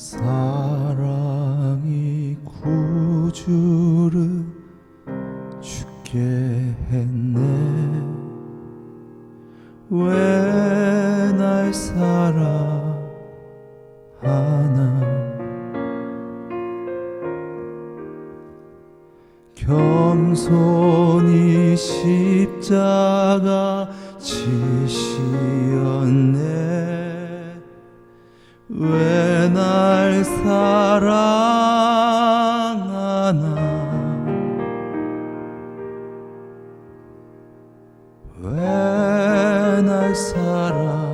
사랑이 구주를 죽게 했네. 왜 날 사랑하나. 겸손히 십자가 지시었네. 왜 날 사랑하나. 왜 날 사랑하나.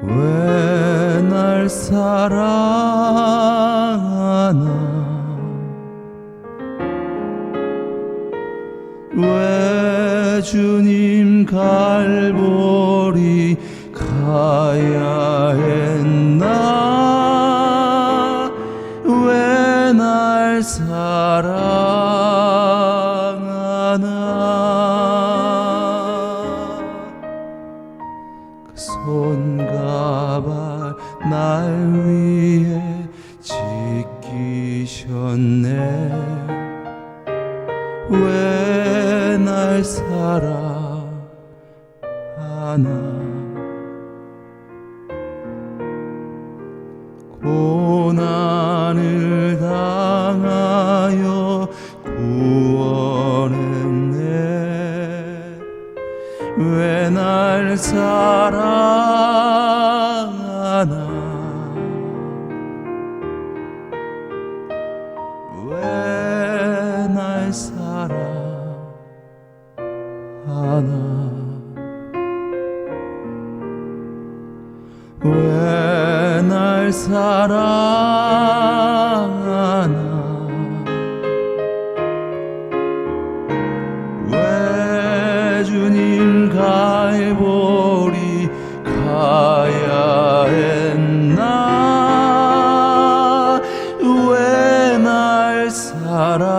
왜 날 사랑하나. 왜 주님 갈보리 가야 했나. 왜 날 사랑하나. 그 손과 발 날 위해 지키셨네. 왜 날 사랑하나. 고난을 당하여 구원했네. 왜 날 사랑하나. 왜 날 사랑하나. 왜 날 사랑하나. 왜 주님 갈보리 가야 했나. 왜 날 사랑하나.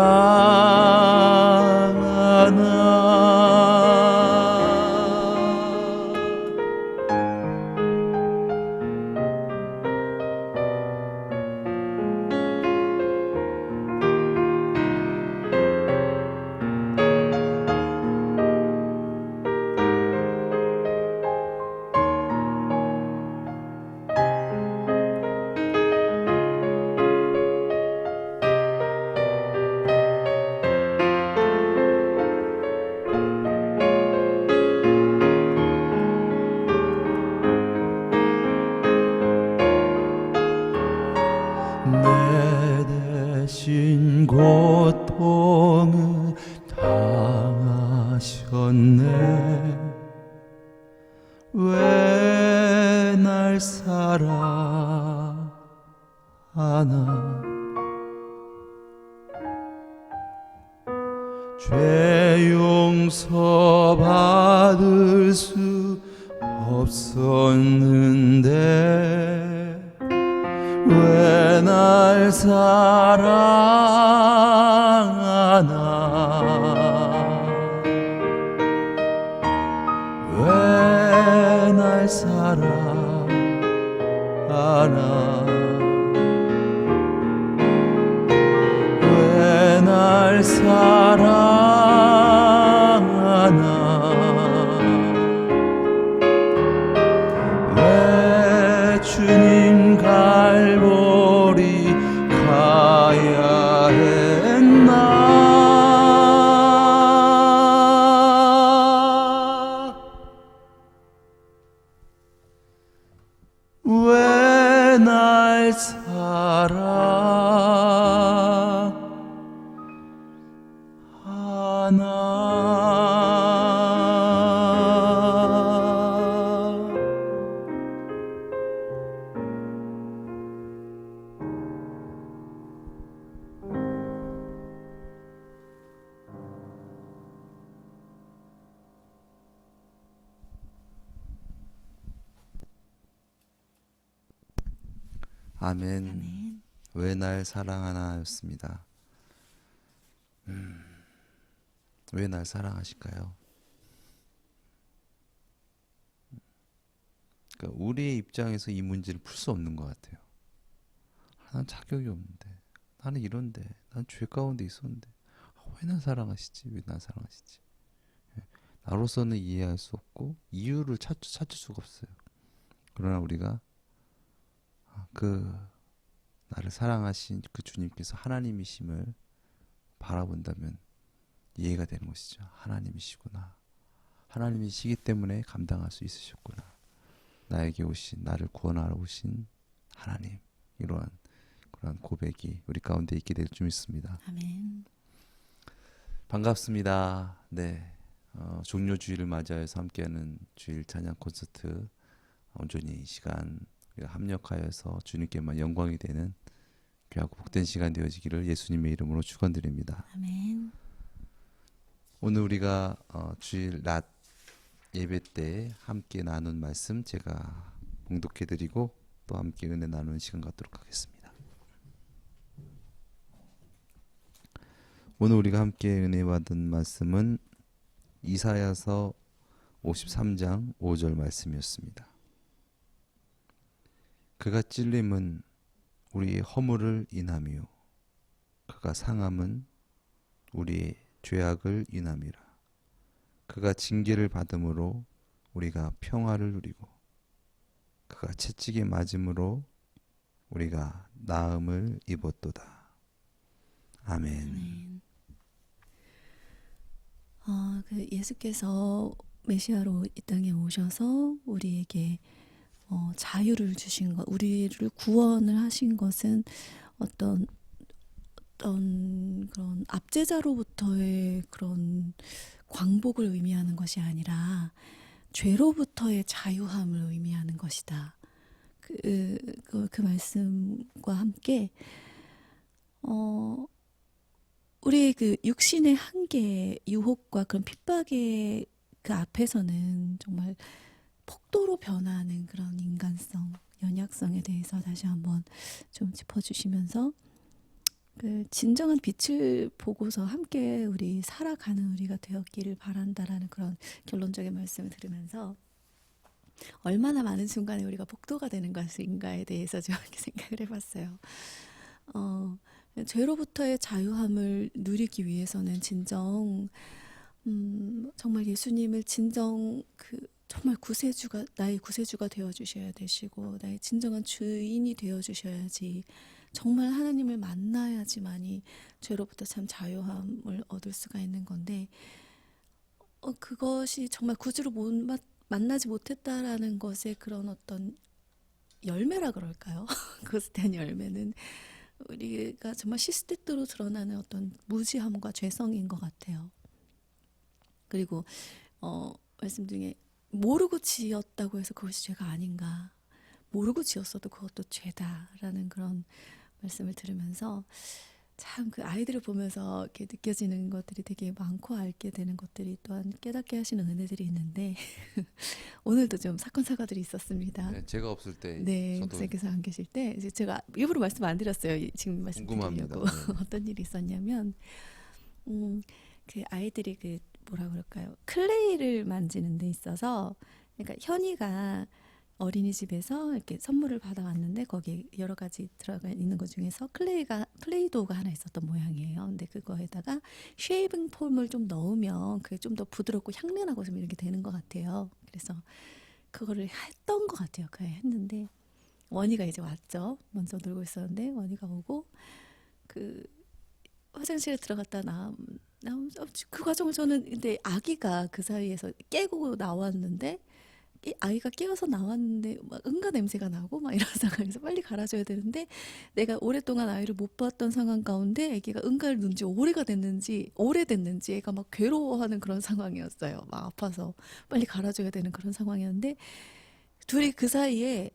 내 대신 고통을 당하셨네. 왜 날 사랑하나. 죄 용서 받을 수 없었는데. 왜 날 사랑하나. 왜 날 사랑하나. 왜 날 사랑하나. 왜 주님 갈보리 가야 했나. 왜 날 사랑하나. 아멘. 왜 날 사랑하나 였습니다. 왜 날 사랑하실까요? 그러니까 우리의 입장에서 이 문제를 풀 수 없는 것 같아요. 난 자격이 없는데, 나는 이런데, 난 죄 가운데 있었는데 왜 난 사랑하시지? 왜 난 사랑하시지? 나로서는 이해할 수 없고 이유를 찾을 수가 없어요. 그러나 우리가 그 나를 사랑하신 그 주님께서 하나님이심을 바라본다면 이해가 되는 것이죠. 하나님이시구나. 하나님이시기 때문에 감당할 수 있으셨구나. 나에게 오신, 나를 구원하러 오신 하나님. 이러한 그러한 고백이 우리 가운데 있게 될 줄 믿습니다. 아멘. 반갑습니다. 네, 종료주일을 맞이해서 함께하는 주일 찬양 콘서트, 온전히 이 시간 우리가 합력하여서 주님께만 영광이 되는 귀하고 복된 시간 되어지기를 예수님의 이름으로 축원드립니다. 아멘. 오늘 우리가 주일 낮 예배 때 함께 나눈 말씀 제가 봉독해드리고 또 함께 은혜 나누는 시간 갖도록 하겠습니다. 오늘 우리가 함께 은혜 받은 말씀은 이사야서 53장 5절 말씀이었습니다. 그가 찔림은 우리의 허물을 인함이요 그가 상함은 우리의 죄악을 인함이라. 그가 징계를 받음으로 우리가 평화를 누리고 그가 채찍에 맞음으로 우리가 나음을 입었도다. 아멘. 아멘. 그 예수께서 메시아로 이 땅에 오셔서 우리에게 자유를 주신 것, 우리를 구원을 하신 것은 어떤 그런 압제자로부터의 그런 광복을 의미하는 것이 아니라 죄로부터의 자유함을 의미하는 것이다. 그 말씀과 함께 우리 그 육신의 한계, 유혹과 그런 핍박의 그 앞에서는 정말 폭도로 변하는 그런 인간성, 연약성에 대해서 다시 한번 좀 짚어주시면서 그 진정한 빛을 보고서 함께 우리 살아가는 우리가 되었기를 바란다라는 그런 결론적인 말씀을 들으면서 얼마나 많은 순간에 우리가 폭도가 되는 것인가에 대해서 좀 이렇게 생각을 해봤어요. 죄로부터의 자유함을 누리기 위해서는 진정 정말 예수님을 진정 정말 구세주가 나의 구세주가 되어 주셔야 되시고 나의 진정한 주인이 되어 주셔야지 정말 하나님을 만나야지만이 죄로부터 참 자유함을 얻을 수가 있는 건데 그것이 정말 구주로 만나지 못했다라는 것의 그런 어떤 열매라 그럴까요? 그것에 대한 열매는 우리가 정말 시스테트로 드러나는 어떤 무지함과 죄성인 것 같아요. 그리고 말씀 중에 모르고 지었다고 해서 그것이 죄가 아닌가, 모르고 지었어도 그것도 죄다라는 그런 말씀을 들으면서 참 그 아이들을 보면서 이렇게 느껴지는 것들이 되게 많고 알게 되는 것들이 또한 깨닫게 하시는 은혜들이 있는데 오늘도 좀 사건 사고들이 있었습니다. 네, 제가 없을 때 네, 저도 목사님께서 안 계실 때 이제 제가 일부러 말씀 안 드렸어요. 지금 궁금합니다. 말씀드리려고 네. 어떤 일이 있었냐면 그 아이들이 그 뭐라 그럴까요? 클레이를 만지는 데 있어서 그러니까 현이가 어린이집에서 이렇게 선물을 받아왔는데 거기에 여러 가지 들어가 있는 것 중에서 플레이도우가 하나 있었던 모양이에요. 근데 그거에다가 쉐이빙 폼을 좀 넣으면 그게 좀 더 부드럽고 향연하고 좀 이렇게 되는 것 같아요. 그래서 그거를 했던 것 같아요. 그냥 했는데 원희가 이제 왔죠. 먼저 놀고 있었는데 원희가 오고 그 화장실에 들어갔다 그 과정을 저는 근데 아기가 그 사이에서 깨고 나왔는데 아이가 깨어서 나왔는데 막 응가 냄새가 나고 막 이런 상황에서 빨리 갈아줘야 되는데 내가 오랫동안 아이를 못 봤던 상황 가운데 아기가 응가를 눈 지 오래됐는지 애가 막 괴로워하는 그런 상황이었어요. 막 아파서 빨리 갈아줘야 되는 그런 상황이었는데 둘이 그 사이에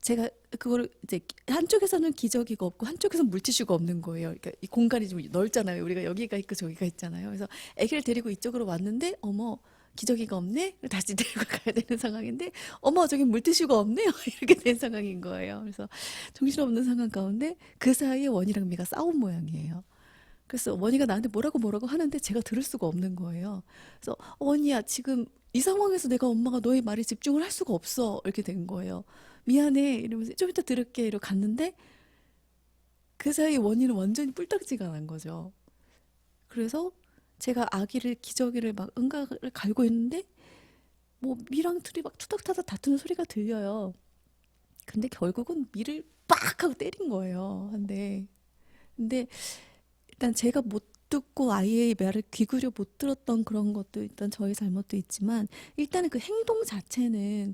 제가 그거를 이제 한쪽에서는 기저귀가 없고 한쪽에서는 물티슈가 없는 거예요. 그러니까 이 공간이 좀 넓잖아요. 우리가 여기가 있고 저기가 있잖아요. 그래서 아기를 데리고 이쪽으로 왔는데 어머 기저귀가 없네? 다시 데리고 가야 되는 상황인데 어머 저기 물티슈가 없네요. 이렇게 된 상황인 거예요. 그래서 정신없는 상황 가운데 그 사이에 원이랑 미가 싸운 모양이에요. 그래서 원이가 나한테 뭐라고 하는데 제가 들을 수가 없는 거예요. 그래서 원이야 지금 이 상황에서 내가 엄마가 너의 말에 집중을 할 수가 없어. 이렇게 된 거예요. 미안해. 이러면서 좀 이따 들을게. 이러고 갔는데 그 사이 원희는 완전히 뿔딱지가 난 거죠. 그래서 제가 아기를 기저귀를 막 응가를 갈고 있는데 뭐 미랑 둘이 막 투닥투닥 다투는 소리가 들려요. 근데 결국은 미를 빡 하고 때린 거예요. 근데 일단 제가 못 듣고 아이의 말을 귀 기울여 못 들었던 그런 것도 일단 저희 잘못도 있지만 일단은 그 행동 자체는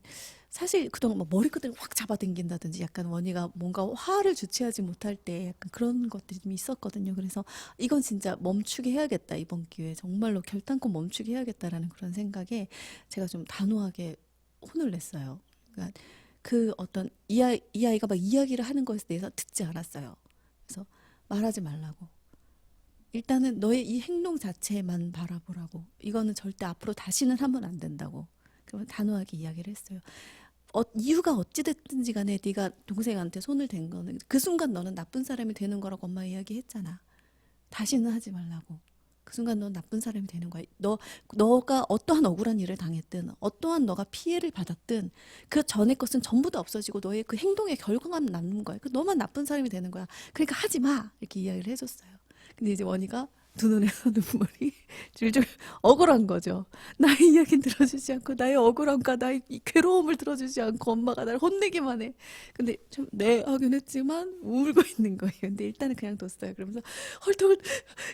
사실 그동안 막 머리끄댕이 확 잡아당긴다든지 약간 원희가 뭔가 화를 주체하지 못할 때 약간 그런 것들이 좀 있었거든요. 그래서 이건 진짜 멈추게 해야겠다. 이번 기회에 정말로 결단코 멈추게 해야겠다라는 그런 생각에 제가 좀 단호하게 혼을 냈어요. 그러니까 그 어떤 이 아이가 막 이야기를 하는 것에 대해서 듣지 않았어요. 그래서 말하지 말라고. 일단은 너의 이 행동 자체만 바라보라고. 이거는 절대 앞으로 다시는 하면 안 된다고. 그러면 단호하게 이야기를 했어요. 이유가 어찌됐든지 간에 네가 동생한테 손을 댄 거는 그 순간 너는 나쁜 사람이 되는 거라고 엄마 이야기했잖아. 다시는 하지 말라고. 그 순간 넌 나쁜 사람이 되는 거야. 너가 어떠한 억울한 일을 당했든 어떠한 너가 피해를 받았든 그 전의 것은 전부 다 없어지고 너의 그 행동의 결과만 남는 거야. 그 너만 나쁜 사람이 되는 거야. 그러니까 하지 마. 이렇게 이야기를 해줬어요. 근데 이제 원희가 두 눈에서 눈물이 줄줄 억울한 거죠. 나의 이야기는 들어주지 않고 나의 억울함과 나의 이 괴로움을 들어주지 않고 엄마가 날 혼내기만 해. 근데 좀 네 하긴 했지만 울고 있는 거예요. 근데 일단은 그냥 뒀어요. 그러면서 헐떡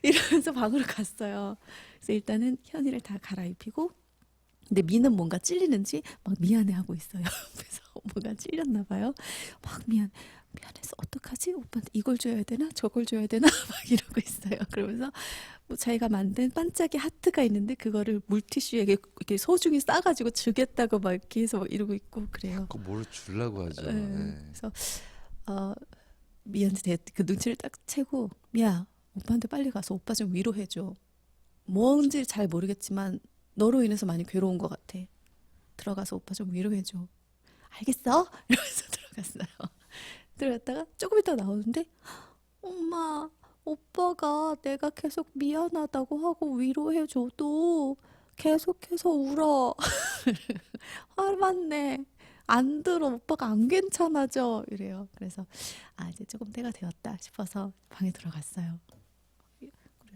이러면서 방으로 갔어요. 그래서 일단은 현이를 다 갈아입히고 근데 미는 뭔가 찔리는지 막 미안해하고 있어요. 그래서 뭔가 찔렸나 봐요. 막 미안해서 어떡하지? 오빠한테 이걸 줘야 되나? 저걸 줘야 되나? 막 이러고 있어요. 그러면서 뭐 자기가 만든 반짝이 하트가 있는데 그거를 물티슈에 이렇게 소중히 싸가지고 주겠다고 막 이렇게 해서 막 이러고 있고 그래요. 자꾸 뭘 주려고 하죠. 네. 네. 그래서 미한테 그 눈치를 딱 채고 미야 오빠한테 빨리 가서 오빠 좀 위로해줘. 뭔지 잘 모르겠지만 너로 인해서 많이 괴로운 것 같아. 들어가서 오빠 좀 위로해줘. 알겠어? 이러면서 들어갔어요. 들어갔다가 조금 있다가 나오는데 엄마 오빠가 내가 계속 미안하다고 하고 위로해줘도 계속해서 울어. 화났네. 안 들어. 오빠가 안 괜찮아져. 이래요. 그래서 이제 조금 때가 되었다 싶어서 방에 들어갔어요.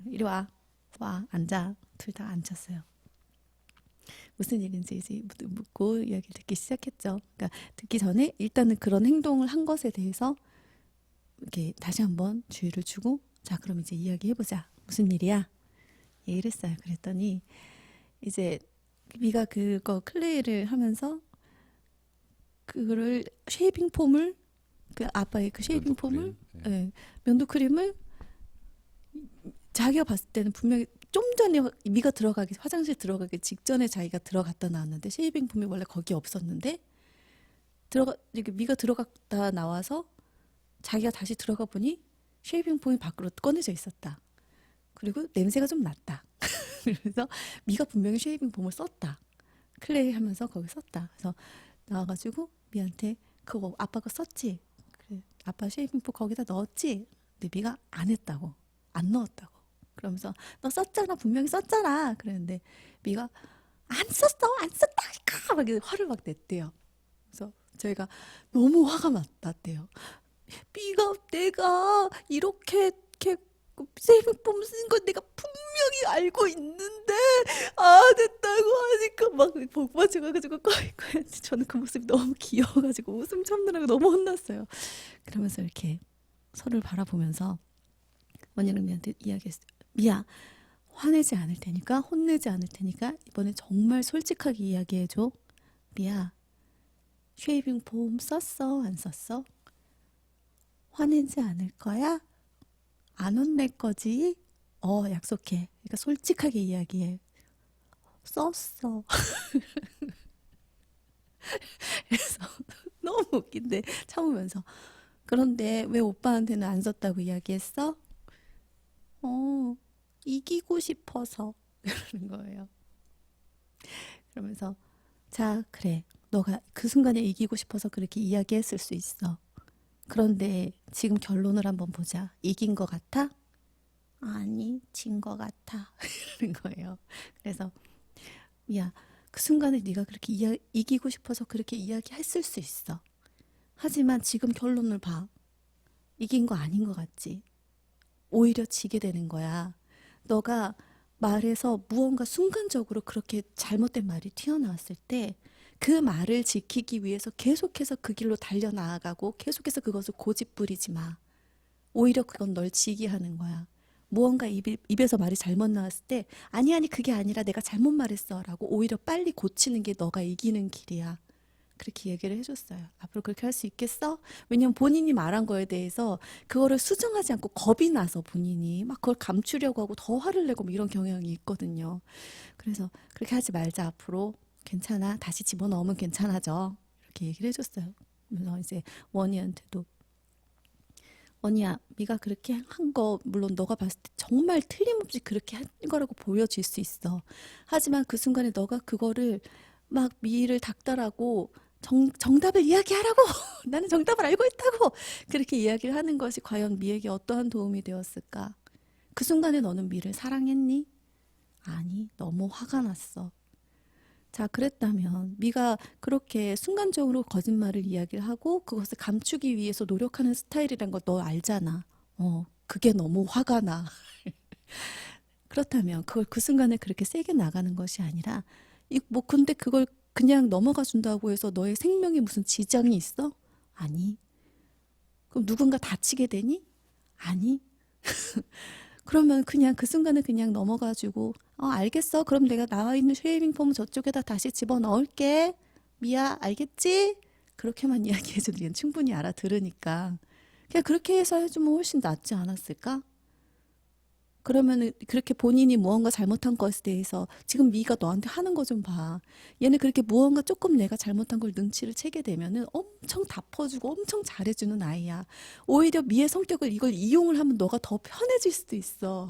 이리 와. 앉아. 둘 다 앉았어요. 무슨 일인지 이제 묻고 이야기를 듣기 시작했죠. 그러니까 듣기 전에 일단은 그런 행동을 한 것에 대해서 이렇게 다시 한번 주의를 주고 자 그럼 이제 이야기해보자. 무슨 일이야? 얘기를 했어요. 그랬더니 이제 미가 그거 클레이를 하면서 그거를 쉐이빙 폼을 그 아빠의 그 쉐이빙 폼을 네, 면도 크림을 자기가 봤을 때는 분명히 좀 전에 미가 들어가기 화장실 들어가기 직전에 자기가 들어갔다 나왔는데 쉐이빙 폼이 원래 거기 없었는데 이렇게 미가 들어갔다 나와서 자기가 다시 들어가 보니 쉐이빙 폼이 밖으로 꺼내져 있었다. 그리고 냄새가 좀 났다. 그래서 미가 분명히 쉐이빙 폼을 썼다. 클레이 하면서 거기 썼다. 그래서 나와가지고 미한테 그거 아빠 거 썼지? 그래, 아빠 쉐이빙 폼 거기다 넣었지? 근데 미가 안 했다고. 안 넣었다고. 그러면서 너 썼잖아. 분명히 썼잖아. 그랬는데 미가 안 썼다니까 막 화를 막 냈대요. 그래서 저희가 너무 화가 났대요. 미가 내가 이렇게 쉐이빙폼 쓴 건 내가 분명히 알고 있는데 됐다고 하니까 막 복 받쳐가지고 꺼이꺼이 저는 그 모습이 너무 귀여워가지고 웃음 참느라고 너무 혼났어요. 그러면서 이렇게 서로를 바라보면서 원희는 미한테 이야기했어요. 미야 화내지 않을 테니까 혼내지 않을 테니까 이번에 정말 솔직하게 이야기해줘. 미야 쉐이빙 폼 썼어 안 썼어? 화내지 않을 거야? 안 혼낼 거지? 약속해. 그러니까 솔직하게 이야기해. 썼어. 그래서 너무 웃긴데 참으면서 그런데 왜 오빠한테는 안 썼다고 이야기했어? 이기고 싶어서 그러는 거예요. 그러면서 자 그래 너가 그 순간에 이기고 싶어서 그렇게 이야기했을 수 있어. 그런데 지금 결론을 한번 보자. 이긴 것 같아? 아니 진 것 같아. 이러는 거예요. 그래서 야 그 순간에 네가 그렇게 이기고 싶어서 그렇게 이야기했을 수 있어. 하지만 지금 결론을 봐. 이긴 거 아닌 것 같지? 오히려 지게 되는 거야. 너가 말에서 무언가 순간적으로 그렇게 잘못된 말이 튀어나왔을 때 그 말을 지키기 위해서 계속해서 그 길로 달려나아가고 계속해서 그것을 고집부리지 마. 오히려 그건 널 지게 하는 거야. 무언가 입에서 말이 잘못 나왔을 때 아니 그게 아니라 내가 잘못 말했어 라고 오히려 빨리 고치는 게 너가 이기는 길이야. 그렇게 얘기를 해줬어요. 앞으로 그렇게 할 수 있겠어? 왜냐면 본인이 말한 거에 대해서 그거를 수정하지 않고 겁이 나서 본인이 막 그걸 감추려고 하고 더 화를 내고 뭐 이런 경향이 있거든요. 그래서 그렇게 하지 말자. 앞으로 괜찮아. 다시 집어넣으면 괜찮아져. 이렇게 얘기를 해줬어요. 그래서 이제 원희한테도 원희야, 네가 그렇게 한 거 물론 너가 봤을 때 정말 틀림없이 그렇게 한 거라고 보여질 수 있어. 하지만 그 순간에 너가 그거를 막 미를 닥달하고 정답을 이야기하라고 나는 정답을 알고 있다고 그렇게 이야기를 하는 것이 과연 미에게 어떠한 도움이 되었을까? 그 순간에 너는 미를 사랑했니? 아니, 너무 화가 났어. 자, 그랬다면 미가 그렇게 순간적으로 거짓말을 이야기를 하고 그것을 감추기 위해서 노력하는 스타일이란 걸 너 알잖아. 그게 너무 화가 나. 그렇다면 그걸 그 순간에 그렇게 세게 나가는 것이 아니라 뭐 근데 그걸 그냥 넘어가 준다고 해서 너의 생명에 무슨 지장이 있어? 아니. 그럼 누군가 다치게 되니? 아니. 그러면 그냥 그 순간에 그냥 넘어가지고 알겠어. 그럼 내가 나와 있는 쉐이빙 폼 저쪽에다 다시 집어넣을게. 미야 알겠지? 그렇게만 이야기해줘도 얘는 충분히 알아들으니까 그냥 그렇게 해서 해주면 훨씬 낫지 않았을까? 그러면은 그렇게 본인이 무언가 잘못한 것에 대해서 지금 미가 너한테 하는 거 좀 봐. 얘는 그렇게 무언가 조금 내가 잘못한 걸 눈치를 채게 되면은 엄청 다 퍼주고 엄청 잘해주는 아이야. 오히려 미의 성격을 이걸 이용을 하면 너가 더 편해질 수도 있어.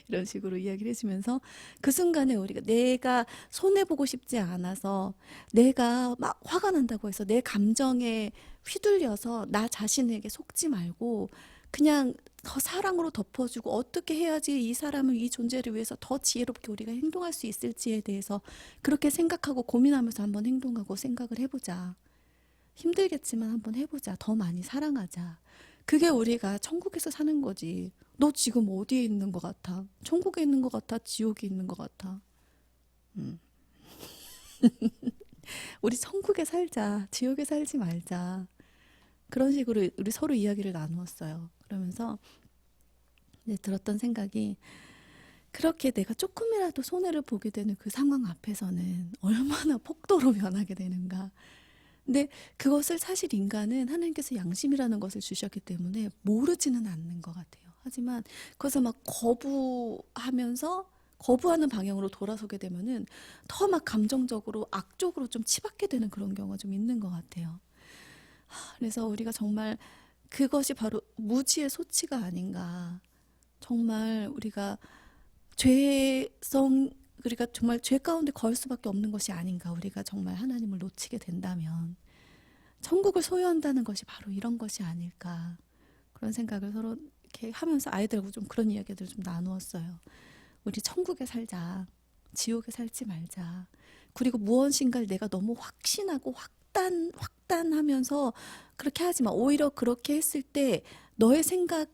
이런 식으로 이야기를 해주면서 그 순간에 우리가 내가 손해보고 싶지 않아서 내가 막 화가 난다고 해서 내 감정에 휘둘려서 나 자신에게 속지 말고 그냥 더 사랑으로 덮어주고 어떻게 해야지 이 사람을 이 존재를 위해서 더 지혜롭게 우리가 행동할 수 있을지에 대해서 그렇게 생각하고 고민하면서 한번 행동하고 생각을 해보자. 힘들겠지만 한번 해보자. 더 많이 사랑하자. 그게 우리가 천국에서 사는 거지. 너 지금 어디에 있는 것 같아? 천국에 있는 것 같아? 지옥에 있는 것 같아? 우리 천국에 살자. 지옥에 살지 말자. 그런 식으로 우리 서로 이야기를 나누었어요. 그러면서 이제 들었던 생각이 그렇게 내가 조금이라도 손해를 보게 되는 그 상황 앞에서는 얼마나 폭도로 변하게 되는가. 근데 그것을 사실 인간은 하나님께서 양심이라는 것을 주셨기 때문에 모르지는 않는 것 같아요. 하지만 그것을 막 거부하는 방향으로 돌아서게 되면은 더 막 감정적으로 악적으로 좀 치받게 되는 그런 경우가 좀 있는 것 같아요. 그래서 우리가 정말 그것이 바로 무지의 소치가 아닌가. 정말 우리가 우리가 정말 죄 가운데 거할 수밖에 없는 것이 아닌가. 우리가 정말 하나님을 놓치게 된다면 천국을 소유한다는 것이 바로 이런 것이 아닐까. 그런 생각을 서로 이렇게 하면서 아이들하고 좀 그런 이야기들을 좀 나누었어요. 우리 천국에 살자. 지옥에 살지 말자. 그리고 무엇인가를 내가 너무 확신하고 확단하면서 그렇게 하지 마. 오히려 그렇게 했을 때 너의 성격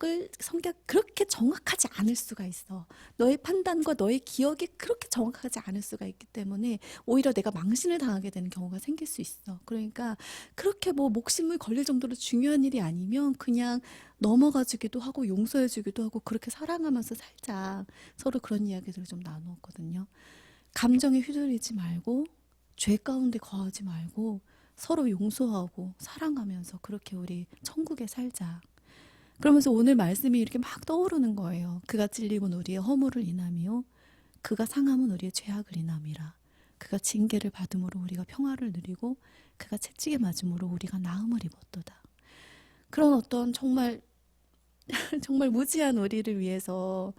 그렇게 정확하지 않을 수가 있어. 너의 판단과 너의 기억이 그렇게 정확하지 않을 수가 있기 때문에 오히려 내가 망신을 당하게 되는 경우가 생길 수 있어. 그러니까 그렇게 뭐 목숨을 걸릴 정도로 중요한 일이 아니면 그냥 넘어가주기도 하고 용서해주기도 하고 그렇게 사랑하면서 살자. 서로 그런 이야기들을 좀 나누었거든요. 감정에 휘둘리지 말고 죄 가운데 거하지 말고 서로 용서하고 사랑하면서 그렇게 우리 천국에 살자. 그러면서 오늘 말씀이 이렇게 막 떠오르는 거예요. 그가 찔림은 우리의 허물을 인함이요 그가 상함은 우리의 죄악을 인함이라. 그가 징계를 받음으로 우리가 평화를 누리고 그가 채찍에 맞음으로 우리가 나음을 입었도다. 그런 어떤 정말 정말 무지한 우리를 위해서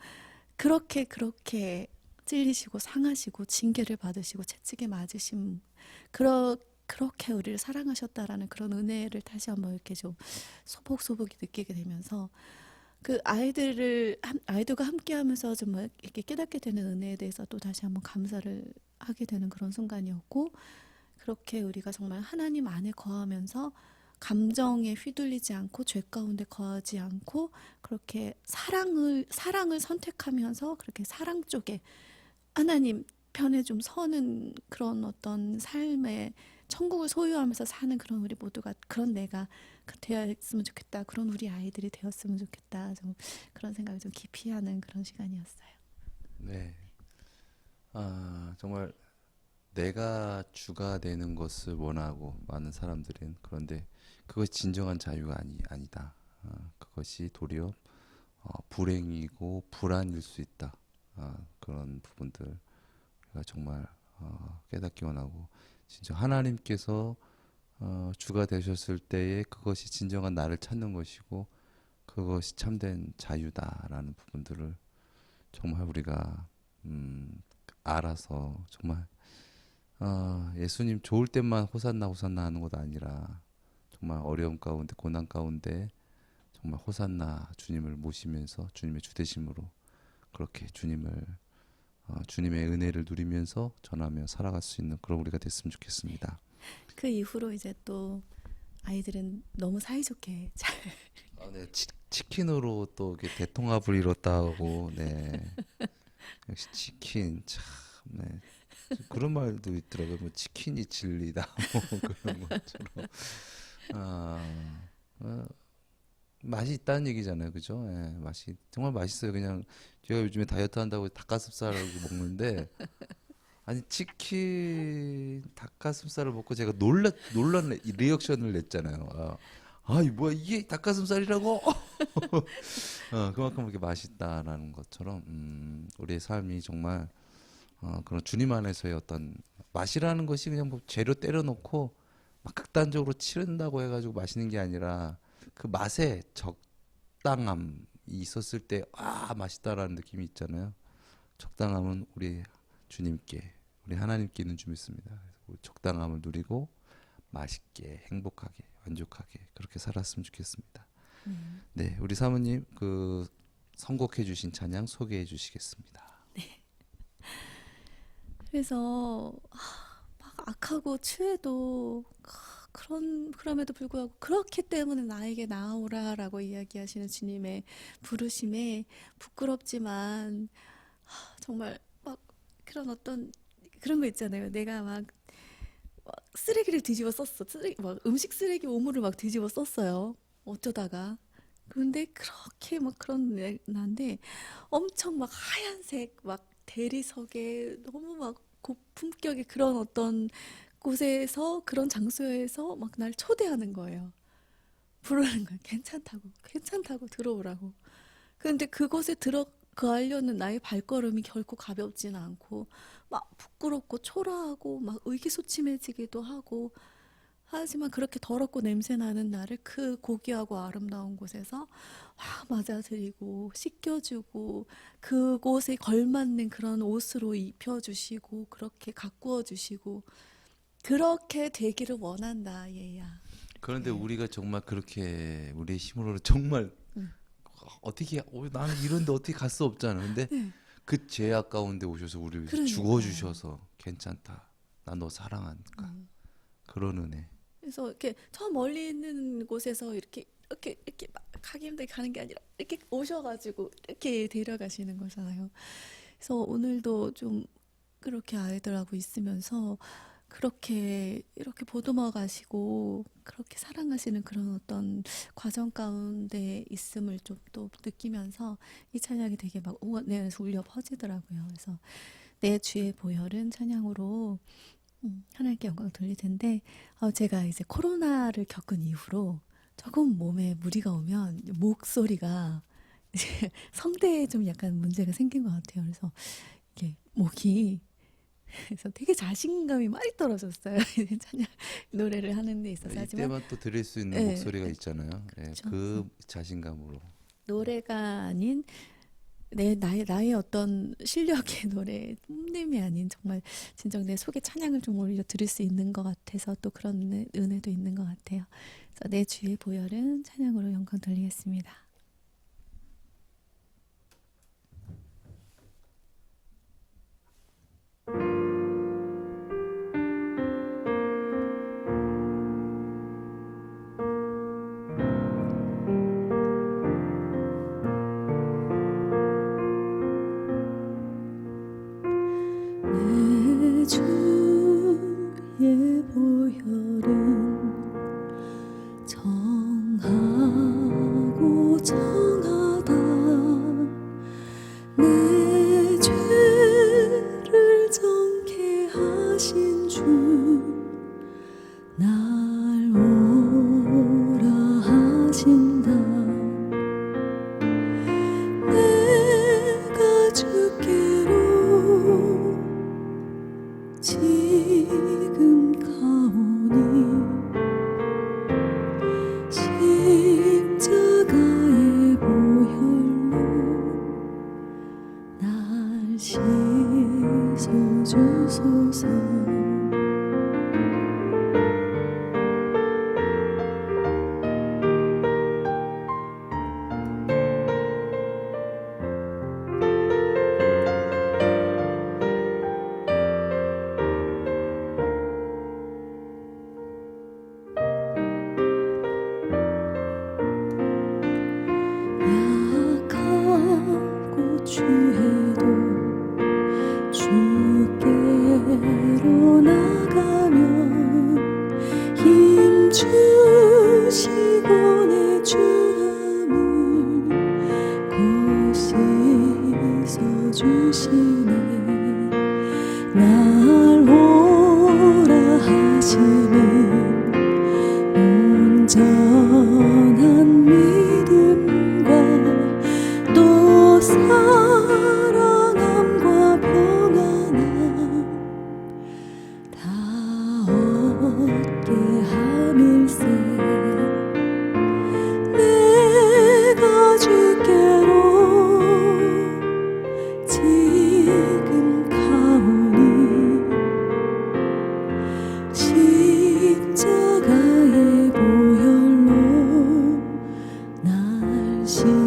그렇게 찔리시고 상하시고 징계를 받으시고 채찍에 맞으심 그렇게 우리를 사랑하셨다라는 그런 은혜를 다시 한번 이렇게 좀 소복소복이 느끼게 되면서 그 아이들과 함께하면서 좀 이렇게 깨닫게 되는 은혜에 대해서 또 다시 한번 감사를 하게 되는 그런 순간이었고, 그렇게 우리가 정말 하나님 안에 거하면서 감정에 휘둘리지 않고 죄 가운데 거하지 않고 그렇게 사랑을 선택하면서 그렇게 사랑 쪽에 하나님 편에 좀 서는 그런 어떤 삶의 천국을 소유하면서 사는 그런 우리 모두가, 그런 내가 되었으면 좋겠다. 그런 우리 아이들이 되었으면 좋겠다. 좀 그런 생각을 좀 깊이 하는 그런 시간이었어요. 네. 정말 내가 주가 되는 것을 원하고 많은 사람들은, 그런데 그것이 진정한 자유가 아니다. 그것이 도리어 불행이고 불안일 수 있다. 그런 부분들 우리가 정말 깨닫기 원하고, 진짜 하나님께서 주가 되셨을 때에 그것이 진정한 나를 찾는 것이고 그것이 참된 자유다라는 부분들을 정말 우리가 알아서 정말 예수님 좋을 때만 호산나 호산나 하는 것도 아니라 정말 어려움 가운데 고난 가운데 정말 호산나 주님을 모시면서 주님의 주되심으로 그렇게 주님의 은혜를 누리면서 전하며 살아갈 수 있는 그런 우리가 됐으면 좋겠습니다. 그 이후로 이제 또 아이들은 너무 사이좋게 잘 네, 치킨으로 또 이렇게 대통합을 이뤘다고, 네. 역시 치킨 참, 네. 그런 말도 있더라고요. 뭐 치킨이 진리다, 뭐 그런 것처럼. 맛이 있다는 얘기잖아요, 그죠? 예, 맛이 정말 맛있어요. 그냥 제가 요즘에 다이어트 한다고 닭가슴살을 먹는데, 아니 치킨 닭가슴살을 먹고 제가 놀란 리액션을 냈잖아요. 이 뭐야 이게 닭가슴살이라고? 그만큼 이렇게 맛있다라는 것처럼 우리의 삶이 정말 그런 주님 안에서의 어떤 맛이라는 것이 그냥 뭐 재료 때려 놓고 막 극단적으로 치른다고 해가지고 맛있는 게 아니라 그 맛의 적당함이 있었을 때 맛있다라는 느낌이 있잖아요. 적당함은 우리 주님께, 우리 하나님께 있는 줄 믿습니다. 그래서 우리 적당함을 누리고 맛있게 행복하게 만족하게 그렇게 살았으면 좋겠습니다. 네, 우리 사모님 그 선곡해 주신 찬양 소개해 주시겠습니다. 그래서 막 악하고 취해도 그럼에도 불구하고 그렇기 때문에 나에게 나아오라라고 이야기하시는 주님의 부르심에 부끄럽지만 정말 막 그런 어떤 그런 거 있잖아요. 내가 막 쓰레기를 뒤집어 썼어. 막 음식 쓰레기 오물을 막 뒤집어 썼어요. 어쩌다가. 근데 그렇게 막 그런 난데 엄청 막 하얀색 막 대리석에 너무 막 고품격의 그런 어떤 곳에서 그런 장소에서 막 날 초대하는 거예요. 부르는 거예요. 괜찮다고 들어오라고. 근데 그곳에 들어가려는 나의 발걸음이 결코 가볍지는 않고 막 부끄럽고 초라하고 막 의기소침해지기도 하고 하지만 그렇게 더럽고 냄새나는 나를 그 고귀하고 아름다운 곳에서 맞아들이고 씻겨주고 그곳에 걸맞는 그런 옷으로 입혀주시고 그렇게 가꾸어 주시고 그렇게 되기를 원한다 얘야. 그런데 네. 우리가 정말 그렇게 우리의 힘으로는 정말 어떻게 나는 이런데 어떻게 갈 수 없잖아. 근데 네. 그 죄악 가운데 오셔서 우리를 위해서 그러니까요. 죽어주셔서 괜찮다. 나 너 사랑하니까. 그런 은혜. 그래서 이렇게 저 멀리 있는 곳에서 이렇게 막 가기 힘들게 가는 게 아니라 이렇게 오셔가지고 이렇게 데려가시는 거잖아요. 그래서 오늘도 좀 그렇게 아이들하고 있으면서 그렇게 이렇게 보듬어 가시고 그렇게 사랑하시는 그런 어떤 과정 가운데 있음을 좀 또 느끼면서 이 찬양이 되게 막 내 안에서 울려 퍼지더라고요. 그래서 내 주의 보혈은 찬양으로 하나님께 영광 돌릴 텐데 제가 이제 코로나를 겪은 이후로 조금 몸에 무리가 오면 목소리가 이제 성대에 좀 약간 문제가 생긴 것 같아요. 그래서 이게 목이 그래서 되게 자신감이 많이 떨어졌어요. 찬양 노래를 하는 데 있어서. 하지만 이때만 또 드릴 수 있는 네, 목소리가 있잖아요. 예, 그렇죠. 그 자신감으로. 노래가 아닌 나의 어떤 실력의 노래, 뽐냄이 아닌 정말 진정 내 속에 찬양을 좀 올려 드릴 수 있는 것 같아서 또 그런 은혜도 있는 것 같아요. 그래서 내 주의 보혈은 찬양으로 영광 돌리겠습니다. 주의 보혈은 정하고 정하다 내 죄를 정케 하신 주 날 오라 하신다 내가 주께로 지금 가오니 십자가의 보혈로 날 씻어주소서 약하고 추해도 주께로 나가면 힘 주시고 내 주함을 곧 씻어주시네 날 오라 하시는 온전한 믿음과 또 사랑함과 평안함 다 얻게 함일세 내가 주께로 지금 가오니 십자가의 보혈로 날 씻어주소서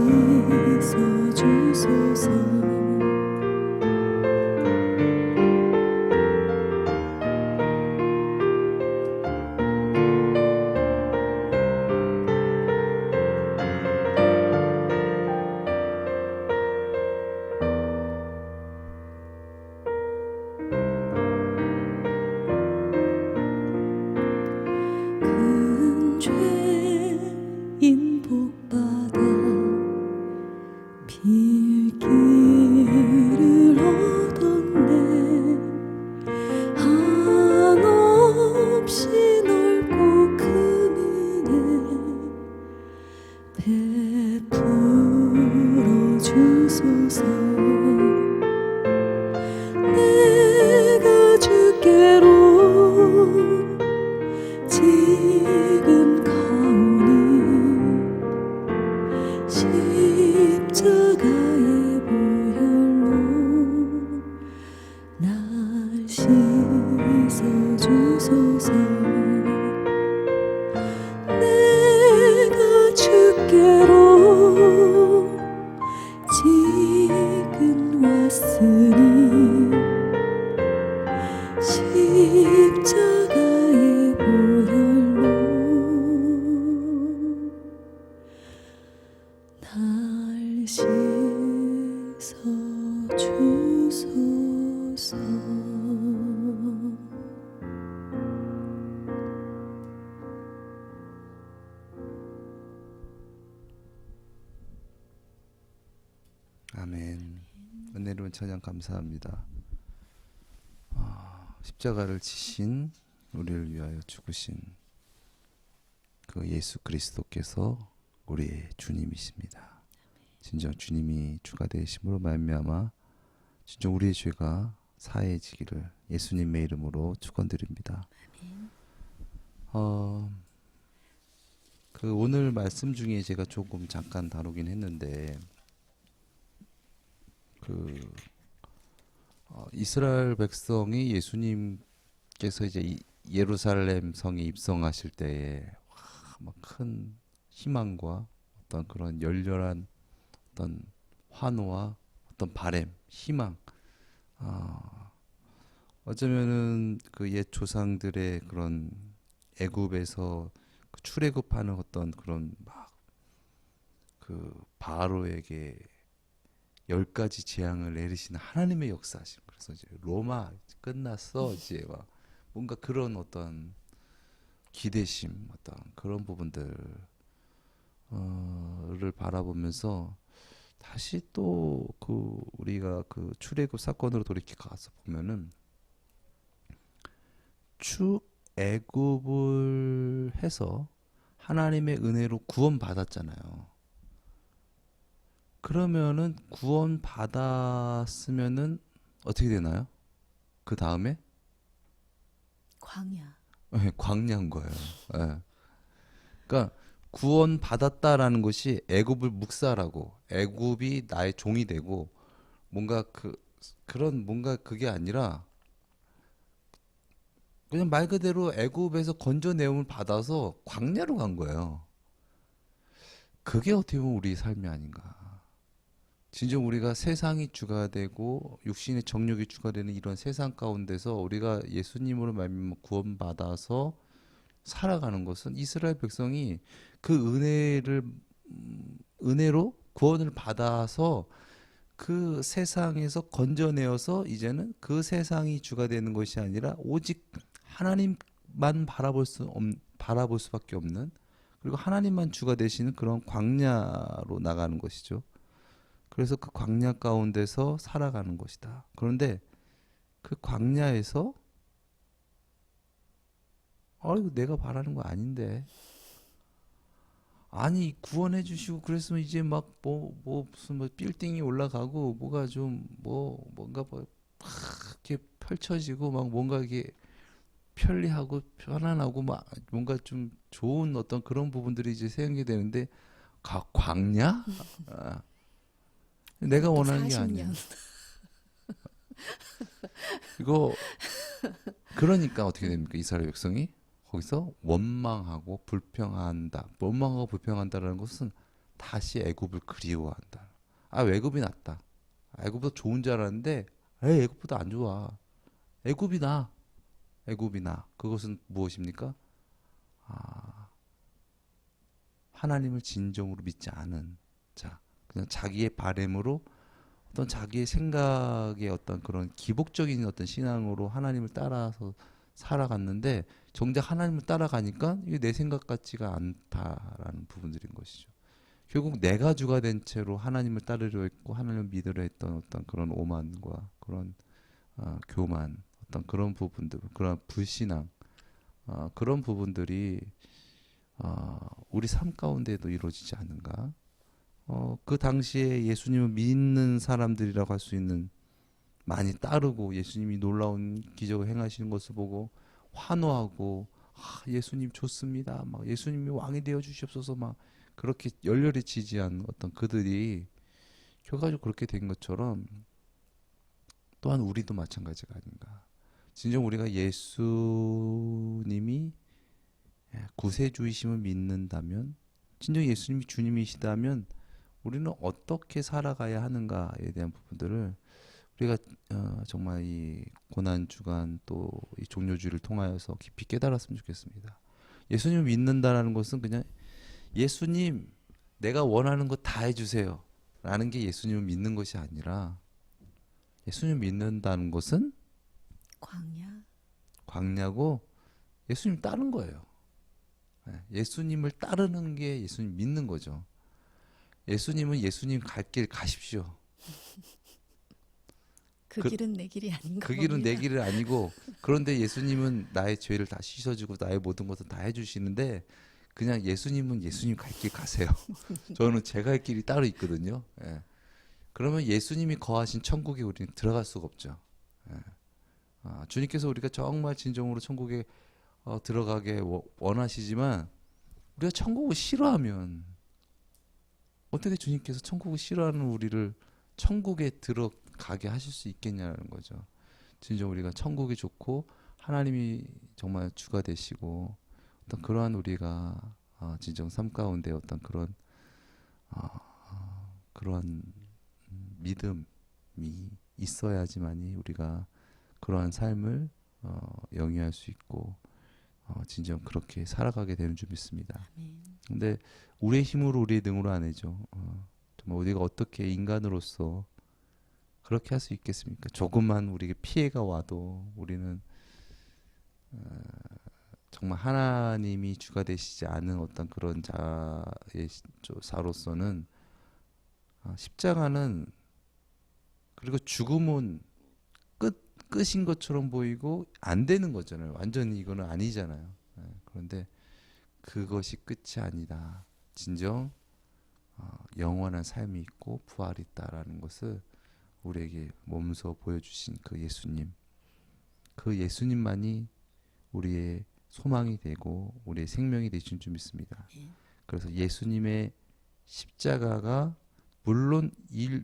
큰 죄인 복받아 빌기를 얻었네 한없이 넓고 큰 은혜 베풀어 주소서 내가 주께로 지금 가오니 십자가의 보혈로 날 씻어주소서 내가 주께로 지금 왔으니 십자가의 보혈로 날 씻어주소서 아멘. 은혜로운 찬양 감사합니다. 십자가를 지신 우리를 위하여 죽으신 그 예수 그리스도께서 우리의 주님이십니다. 진정 주님이 주가 되심으로 말미암아 진정 우리의 죄가 사해지기를 예수님의 이름으로 축원드립니다. 그 오늘 말씀 중에 제가 조금 잠깐 다루긴 했는데 이스라엘 백성이 예수님께서 이제 예루살렘 성에 입성하실 때에 막 큰 희망과 어떤 그런 열렬한 어떤 환호와 어떤 바램, 희망, 어쩌면은 그 옛 조상들의 그런 애굽에서 그 출애굽하는 어떤 그런 막 그 바로에게 10가지 재앙을 내리시는 하나님의 역사하심. 그래서 이제 로마 끝났어 이제 막 뭔가 그런 어떤 기대심 어떤 그런 부분들 를 바라보면서 다시 또 그 우리가 그 출애굽 사건으로 돌이켜 가서 보면은 출애굽을 해서 하나님의 은혜로 구원 받았잖아요. 그러면은 구원 받았으면은 어떻게 되나요? 그 다음에 광야. 광야인 거예요. 예. 그러니까 구원 받았다라는 것이 애굽을 묵살하고 애굽이 나의 종이 되고 뭔가 그런 뭔가 그게 아니라 그냥 말 그대로 애굽에서 건져내음을 받아서 광야로 간 거예요. 그게 어떻게 보면 우리 삶이 아닌가. 진정 우리가 세상이 주가 되고 육신의 정욕이 주가 되는 이런 세상 가운데서 우리가 예수님으로 말미암아 구원받아서 살아가는 것은 이스라엘 백성이 그 은혜로 구원을 받아서 그 세상에서 건져내어서 이제는 그 세상이 주가 되는 것이 아니라 오직 하나님만 바라볼 수밖에 없는 그리고 하나님만 주가 되시는 그런 광야로 나가는 것이죠. 그래서 그 광야 가운데서 살아가는 것이다. 그런데 그 광야에서 이거 내가 바라는 거 아닌데. 아니 구원해 주시고 그랬으면 이제 막 무슨 빌딩이 올라가고 뭐가 좀 뭔가 막 이렇게 펼쳐지고 막 뭔가 이게 편리하고 편안하고 막 뭔가 좀 좋은 어떤 그런 부분들이 이제 생기게 되는데 광야? 내가 원하는 게 아니야. 40년. 이거 그러니까 어떻게 됩니까? 이스라엘 백성이 거기서 원망하고 불평한다라는 것은 다시 애굽을 그리워한다. 애굽이 낫다. 애굽보다 좋은 줄 알았는데 애굽보다 안 좋아. 애굽이 나. 그것은 무엇입니까? 하나님을 진정으로 믿지 않은 자. 그냥 자기의 바램으로 어떤 자기의 생각의 어떤 그런 기복적인 어떤 신앙으로 하나님을 따라서 살아갔는데 정작 하나님을 따라가니까 이게 내 생각 같지가 않다라는 부분들인 것이죠. 결국 내가 주가 된 채로 하나님을 따르려 했고 하나님을 믿으려 했던 어떤 그런 오만과 그런 교만 어떤 그런 부분들 그런 불신앙 그런 부분들이 우리 삶 가운데도 이루어지지 않는가. 그 당시에 예수님을 믿는 사람들이라고 할 수 있는 많이 따르고 예수님이 놀라운 기적을 행하시는 것을 보고 환호하고 예수님 좋습니다. 막 예수님이 왕이 되어 주시옵소서 막 그렇게 열렬히 지지한 어떤 그들이 결과적으로 그렇게 된 것처럼 또한 우리도 마찬가지가 아닌가. 진정 우리가 예수님이 구세주이심을 믿는다면 진정 예수님이 주님이시다면 우리는 어떻게 살아가야 하는가에 대한 부분들을 우리가 정말 이 고난 주간 또 이 종료주의를 통하여서 깊이 깨달았으면 좋겠습니다. 예수님을 믿는다라는 것은 그냥 예수님 내가 원하는 거 다 해주세요 라는 게 예수님을 믿는 것이 아니라 예수님을 믿는다는 것은 광야고 예수님 따르는 거예요. 예수님을 따르는 게 예수님 믿는 거죠. 예수님은 예수님 갈 길 가십시오. 그 길은 내 길이 아닌 그 길은 내 길은 아니고 그런데 예수님은 나의 죄를 다 씻어주고 나의 모든 것을 다 해주시는데 그냥 예수님은 예수님 갈 길 가세요. 저는 제가 갈 길이 따로 있거든요. 그러면 예수님이 거하신 천국에 우리는 들어갈 수가 없죠. 주님께서 우리가 정말 진정으로 천국에 들어가게 원하시지만 우리가 천국을 싫어하면 어떻게 주님께서 천국을 싫어하는 우리를 천국에 들어가게 하실 수 있겠냐는 거죠. 진정 우리가 천국이 좋고 하나님이 정말 주가 되시고 어떤 그러한 우리가 진정 삶 가운데 어떤 그러한 믿음이 있어야지만이 우리가 그러한 삶을 영위할 수 있고 진정 그렇게 살아가게 되는 줄 믿습니다. 근데 우리의 힘으로 우리의 능으로 안 해죠. 정말 우리가 어떻게 인간으로서 그렇게 할 수 있겠습니까? 조금만 우리에게 피해가 와도 우리는 정말 하나님이 주가 되시지 않은 어떤 그런 자로서는 십자가는, 그리고 죽음은 끝인 것처럼 보이고 안 되는 거잖아요. 완전히 이거는 아니잖아요. 그런데 그것이 끝이 아니다. 진정 영원한 삶이 있고 부활이 있다라는 것을 우리에게 몸소 보여주신 그 예수님, 그 예수님만이 우리의 소망이 되고 우리의 생명이 되신 줄 믿습니다. 그래서 예수님의 십자가가 물론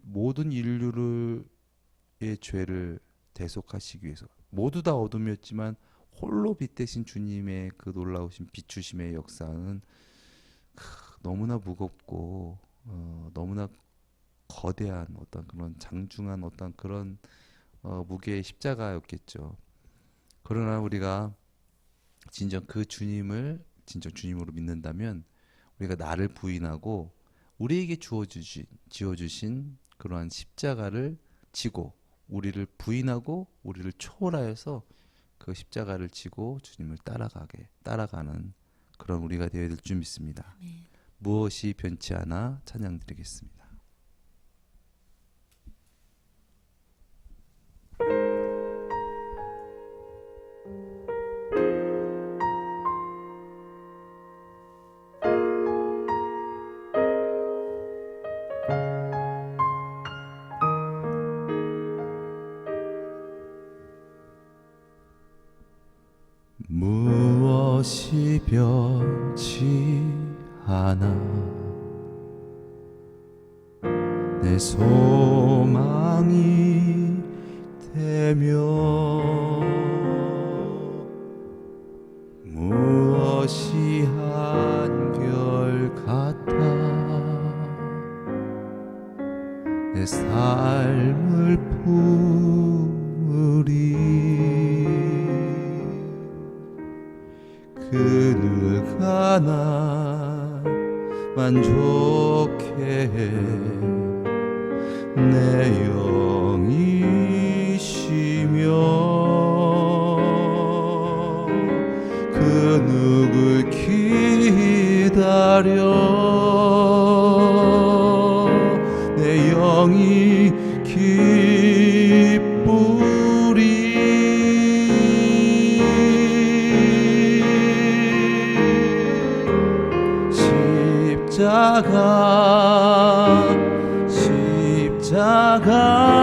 모든 인류의 죄를 대속하시기 위해서, 모두 다 어둠이었지만 홀로 빛대신 주님의 그 놀라우신 비추심의 역사는 너무나 무겁고 너무나 거대한 어떤 그런 장중한 어떤 그런 무게의 십자가였겠죠. 그러나 우리가 진정 그 주님을 진정 주님으로 믿는다면 우리가 나를 부인하고 우리에게 지어주신 그러한 십자가를 지고, 우리를 부인하고 우리를 초월하여서 그 십자가를 지고 주님을 따라가는 그런 우리가 되어야 될 줄 믿습니다. 무엇이 변치 않아 찬양드리겠습니다. 무엇이 변치 않아 내 소망이 되며 무엇이 한결 같아 내 삶을 부리 그누가 나 만족해 내 영이 쉬며 그 누굴 기다려 내 영이 기쁘리 십자가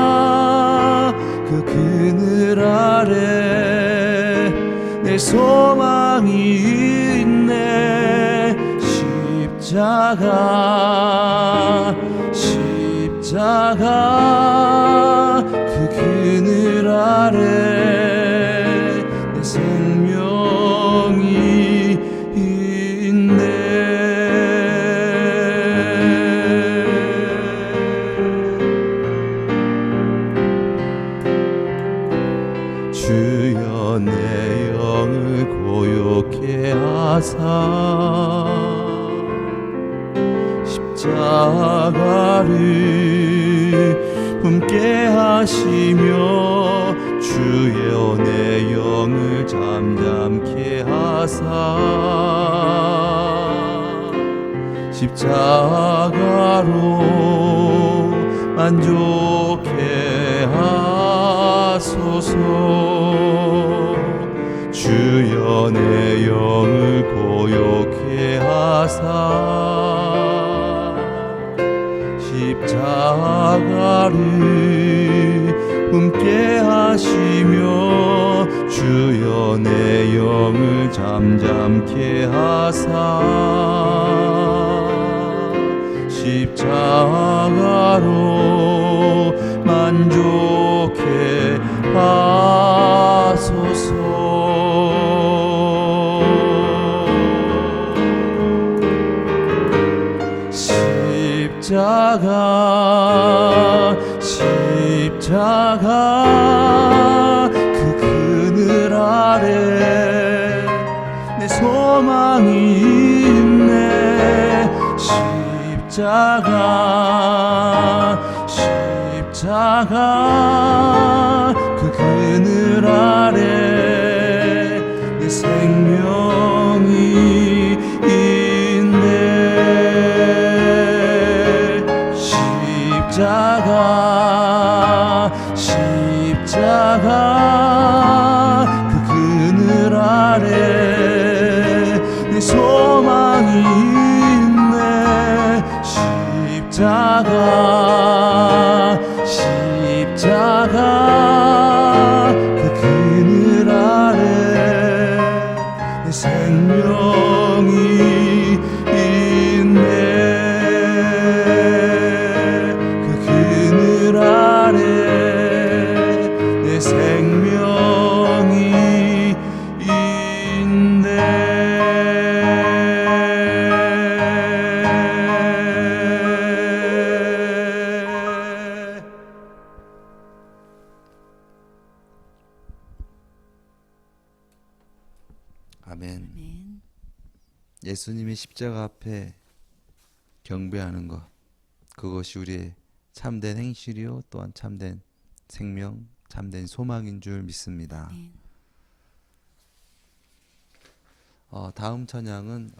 그 그늘 아래 내 소망이 있네. 십자가 그 그늘 아래 내 생명이 있네. 주여 내 영을 고요케 하사 십자가를 품게 하시며 주여 내 영을 잠잠케 하사 십자가로 만족케 하소서. 주여 내 영을 고요케 하사 십자가를 품게 하시며 주여 내 영을 잠잠케 하사 십자가로 만족해 하소서. 십자가 그 그늘 아래 내 소망이 있네. 십자가 십자가 그 그늘 아래 내 생명이 있네. 십자가 그 그늘 아래 내 소망이 있네. 십자가 그 그늘 아래 내 생명이 있네. 그 그늘 아래 내 생명이 있네. 아멘. 아멘. 예수님의 십자가 앞에 경배하는 것, 그것이 우리의 참된 행실이요 또한 참된 생명, 참된 소망인 줄 믿습니다. 아멘. 다음 찬양은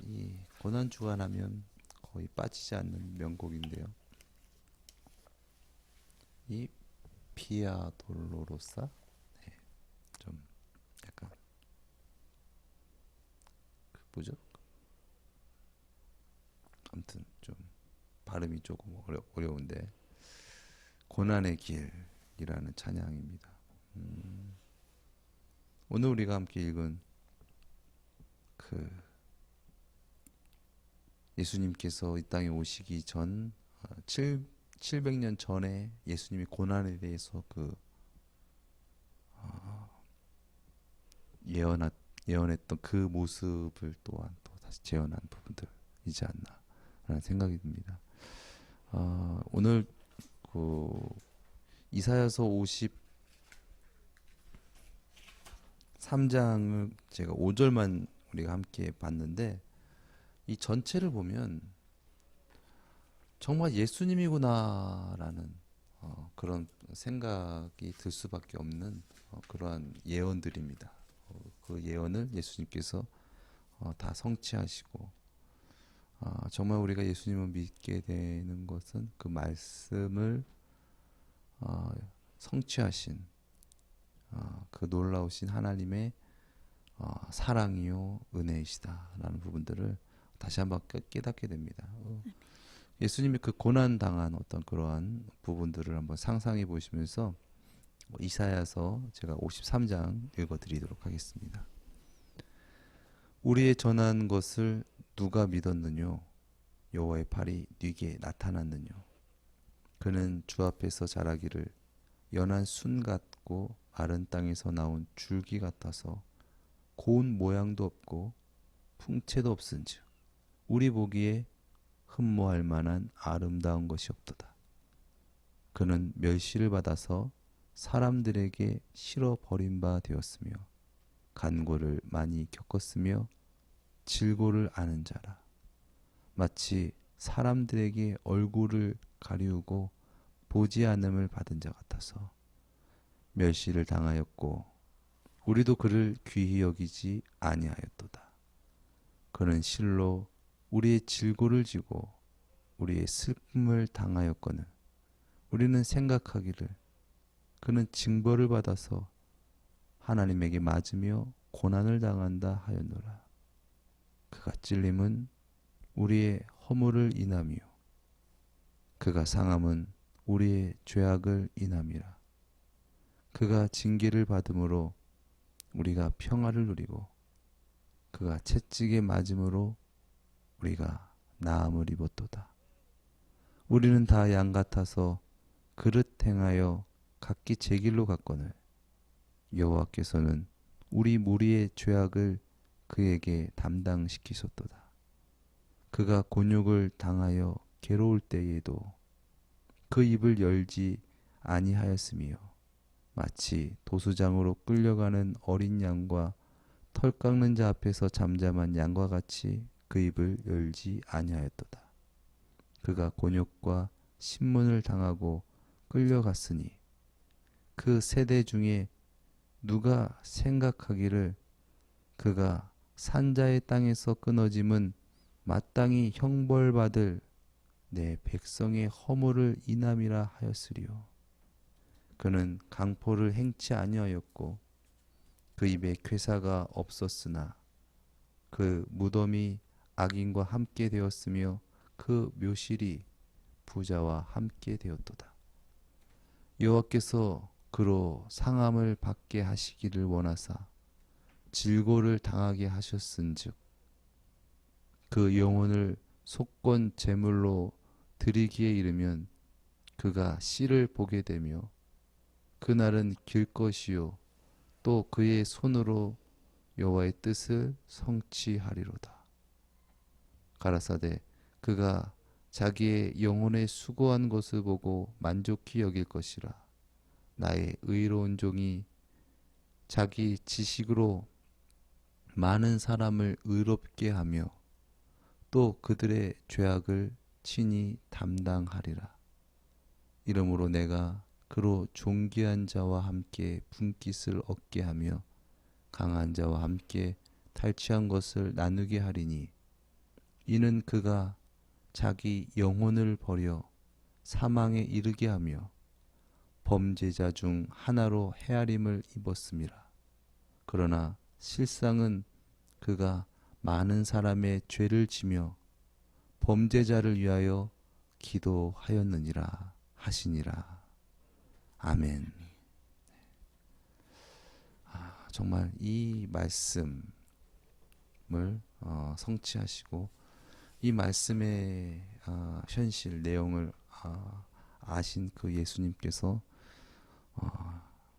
이 고난 주간하면 거의 빠지지 않는 명곡인데요. 이 비아 돌로로사, 네, 좀 약간 뭐죠? 아무튼 좀 발음이 조금 어려운데 고난의 길이라는 찬양입니다. 오늘 우리가 함께 읽은 그 예수님께서 이 땅에 오시기 전 700년 전에 예수님이 고난에 대해서 그 예언했던 그 모습을 또한 또 다시 재현한 부분들이지 않나라는 생각이 듭니다. 오늘 그 이사야서 53장을 제가 5절만 우리가 함께 봤는데 이 전체를 보면 정말 예수님이구나라는 그런 생각이 들 수밖에 없는 그러한 예언들입니다. 그 예언을 예수님께서 다 성취하시고 정말 우리가 예수님을 믿게 되는 것은 그 말씀을 성취하신 그 놀라우신 하나님의 사랑이요 은혜이시다라는 부분들을 다시 한번 깨닫게 됩니다. 예수님이 그 고난 당한 어떤 그러한 부분들을 한번 상상해 보시면서 이사야서 제가 53장 읽어드리도록 하겠습니다. 우리의 전한 것을 누가 믿었느뇨? 여호와의 팔이 네게 나타났느뇨? 그는 주 앞에서 자라기를 연한 순 같고 마른 땅에서 나온 줄기 같아서 고운 모양도 없고 풍채도 없은즉 우리 보기에 흠모할 만한 아름다운 것이 없도다. 그는 멸시를 받아서 사람들에게 실어 버린 바 되었으며 간고를 많이 겪었으며 질고를 아는 자라. 마치 사람들에게 얼굴을 가리우고 보지 않음을 받은 자 같아서 멸시를 당하였고 우리도 그를 귀히 여기지 아니하였도다. 그는 실로 우리의 질고를 지고 우리의 슬픔을 당하였거늘 우리는 생각하기를 그는 징벌을 받아서 하나님에게 맞으며 고난을 당한다 하였노라. 그가 찔림은 우리의 허물을 인함이요 그가 상함은 우리의 죄악을 인함이라. 그가 징계를 받음으로 우리가 평화를 누리고 그가 채찍에 맞음으로 우리가 나음을 입었도다. 우리는 다 양 같아서 그릇 행하여 각기 제 길로 갔거늘 여호와께서는 우리 무리의 죄악을 그에게 담당시키셨도다. 그가 곤욕을 당하여 괴로울 때에도 그 입을 열지 아니하였으며 마치 도수장으로 끌려가는 어린 양과 털 깎는 자 앞에서 잠잠한 양과 같이 그 입을 열지 아니하였도다. 그가 곤욕과 신문을 당하고 끌려갔으니 그 세대 중에 누가 생각하기를 그가 산자의 땅에서 끊어짐은 마땅히 형벌받을 내 백성의 허물을 인함이라 하였으리요. 그는 강포를 행치 아니하였고 그 입에 괴사가 없었으나 그 무덤이 악인과 함께 되었으며 그 묘실이 부자와 함께 되었도다. 여호와께서 그로 상함을 받게 하시기를 원하사 질고를 당하게 하셨은즉 그 영혼을 속건 제물로 드리기에 이르면 그가 씨를 보게 되며 그날은 길 것이요 또 그의 손으로 여호와의 뜻을 성취하리로다. 가라사대 그가 자기의 영혼에 수고한 것을 보고 만족히 여길 것이라. 나의 의로운 종이 자기 지식으로 많은 사람을 의롭게 하며 또 그들의 죄악을 친히 담당하리라. 이러므로 내가 그로 존귀한 자와 함께 분깃을 얻게 하며 강한 자와 함께 탈취한 것을 나누게 하리니 이는 그가 자기 영혼을 버려 사망에 이르게 하며 범죄자 중 하나로 헤아림을 입었음이라. 그러나 실상은 그가 많은 사람의 죄를 지며 범죄자를 위하여 기도하였느니라 하시니라. 아멘. 정말 이 말씀을 성취하시고 이 말씀의 현실 내용을 아신 그 예수님께서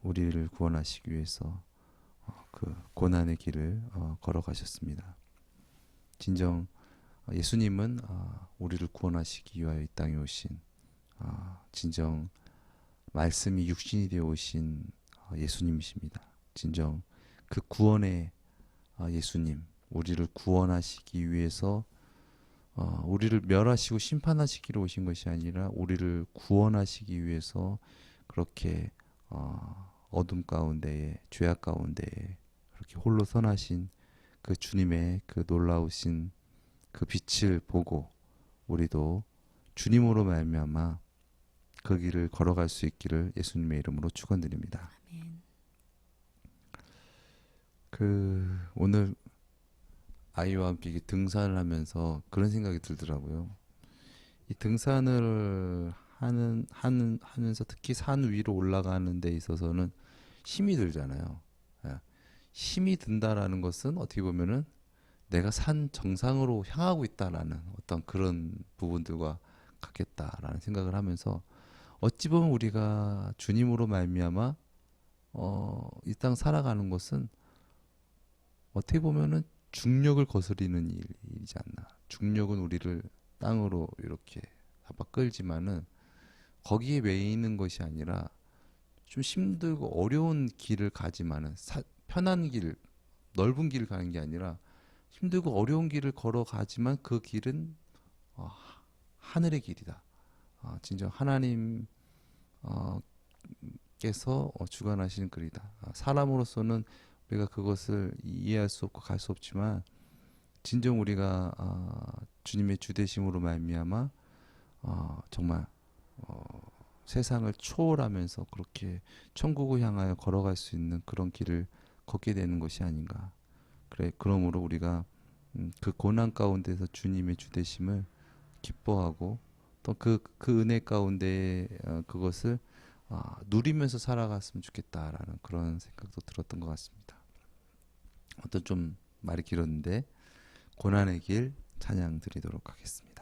우리를 구원하시기 위해서 그 고난의 길을 걸어가셨습니다. 진정 예수님은 우리를 구원하시기 위하여 이 땅에 오신 진정 말씀이 육신이 되어 오신 예수님이십니다. 진정 그 구원의 예수님, 우리를 구원하시기 위해서 우리를 멸하시고 심판하시기로 오신 것이 아니라 우리를 구원하시기 위해서 그렇게 어둠 가운데에 죄악 가운데에 그렇게 홀로 선하신 그 주님의 그 놀라우신 그 빛을 보고 우리도 주님으로 말미암아 그 길을 걸어갈 수 있기를 예수님의 이름으로 축원드립니다. 아멘. 오늘 아이와 함께 등산을 하면서 그런 생각이 들더라고요. 이 등산을 하면서 특히 산 위로 올라가는 데 있어서는 힘이 들잖아요. 힘이 든다라는 것은 어떻게 보면은 내가 산 정상으로 향하고 있다라는 어떤 그런 부분들과 같겠다라는 생각을 하면서 어찌 보면 우리가 주님으로 말미암아 이 땅 살아가는 것은 어떻게 보면은 중력을 거스리는 일이지 않나. 중력은 우리를 땅으로 이렇게 잡아 끌지만은 거기에 매이는 것이 아니라 좀 힘들고 어려운 길을 가지만은 편한 길, 넓은 길을 가는 게 아니라 힘들고 어려운 길을 걸어가지만 그 길은 하늘의 길이다. 진정 하나님 께서 주관하시는 길이다. 사람으로서는 우리가 그것을 이해할 수 없고 갈 수 없지만 진정 우리가 주님의 주되심으로 말미암아 정말 세상을 초월하면서 그렇게 천국을 향하여 걸어갈 수 있는 그런 길을 걷게 되는 것이 아닌가. 그러므로 우리가 그 고난 가운데서 주님의 주되심을 기뻐하고 또 그 은혜 가운데 그것을 누리면서 살아갔으면 좋겠다라는 그런 생각도 들었던 것 같습니다. 어떤 좀 말이 길었는데 고난의 길 찬양 드리도록 하겠습니다.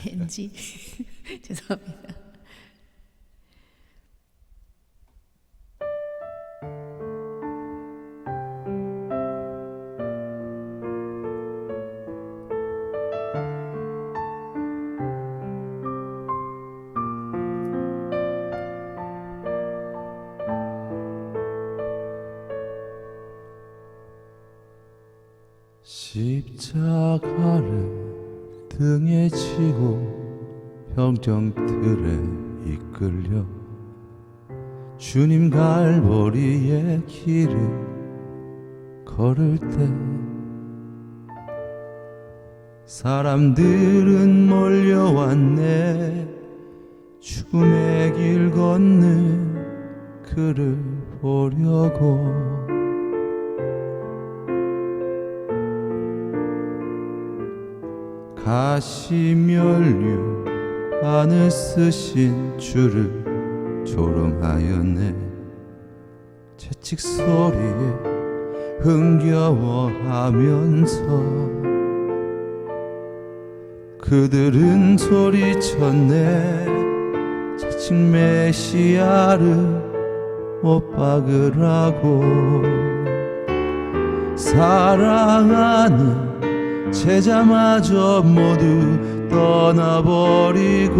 NG 죄송합니다. 십자가를 등에 지고 병정들에 이끌려 주님 갈보리의 길을 걸을 때 사람들은 몰려왔네. 죽음의 길 걷는 그를 보려고. 가시면류 안을 쓰신 주를 조롱하였네. 채찍 소리에 흥겨워하면서 그들은 소리쳤네. 채찍 메시아를 못 박으라고. 사랑하는 제자마저 모두 떠나버리고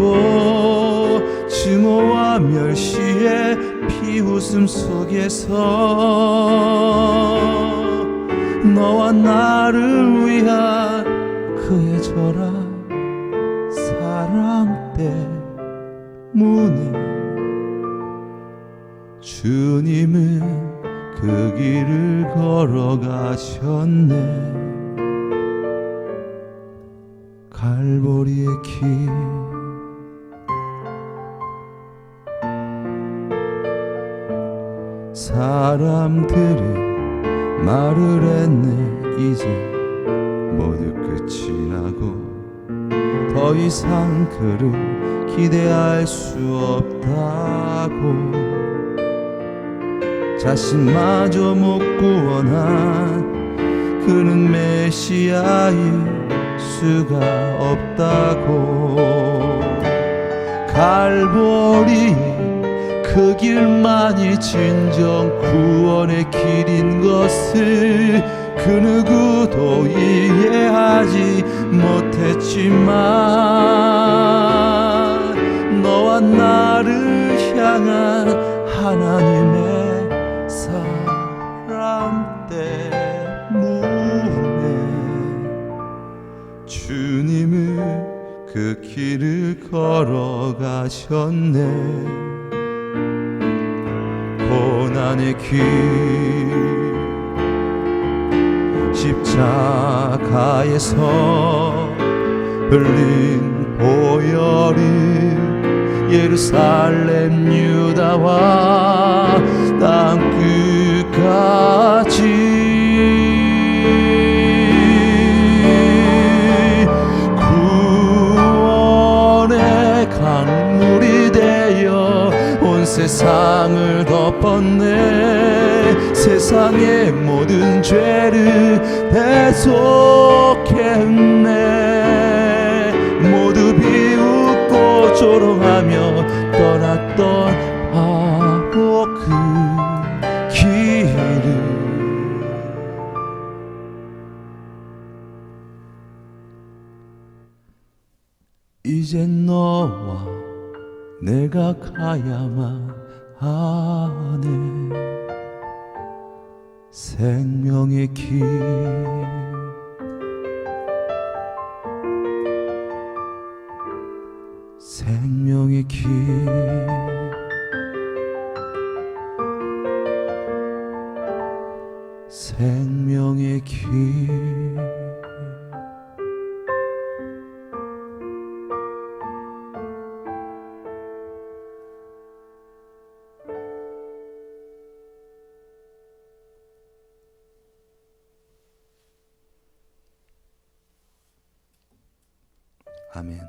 증오와 멸시의 비웃음 속에서 너와 나를 위한 그의 절한 사랑 때문에 주님은 그 길을 걸어가셨네. 갈보리의 길. 사람들이 말을 했네. 이제 모두 끝이 나고 더 이상 그를 기대할 수 없다고. 자신마저 못 구원한 그는 메시아일 수가 없다고. 갈보리 그 길만이 진정 구원의 길인 것을 그 누구도 이해하지 못했지만 너와 나를 향한 하나님의 사랑 때문에 주님은 그 길을 걸어가셨네. 고난의 길 십자가에서 흘린 보혈이 예루살렘 유다와 땅끝까지 구원의 강물이 되어 온 세상을 덮었네. 세상의 모든 죄를 대속했네. 모두 비웃고 조롱하며 떠났던 바로 그 길을 이제 너와 내가 가야만 하네. 생명의 길 생명의 길 생명의 길 아멘.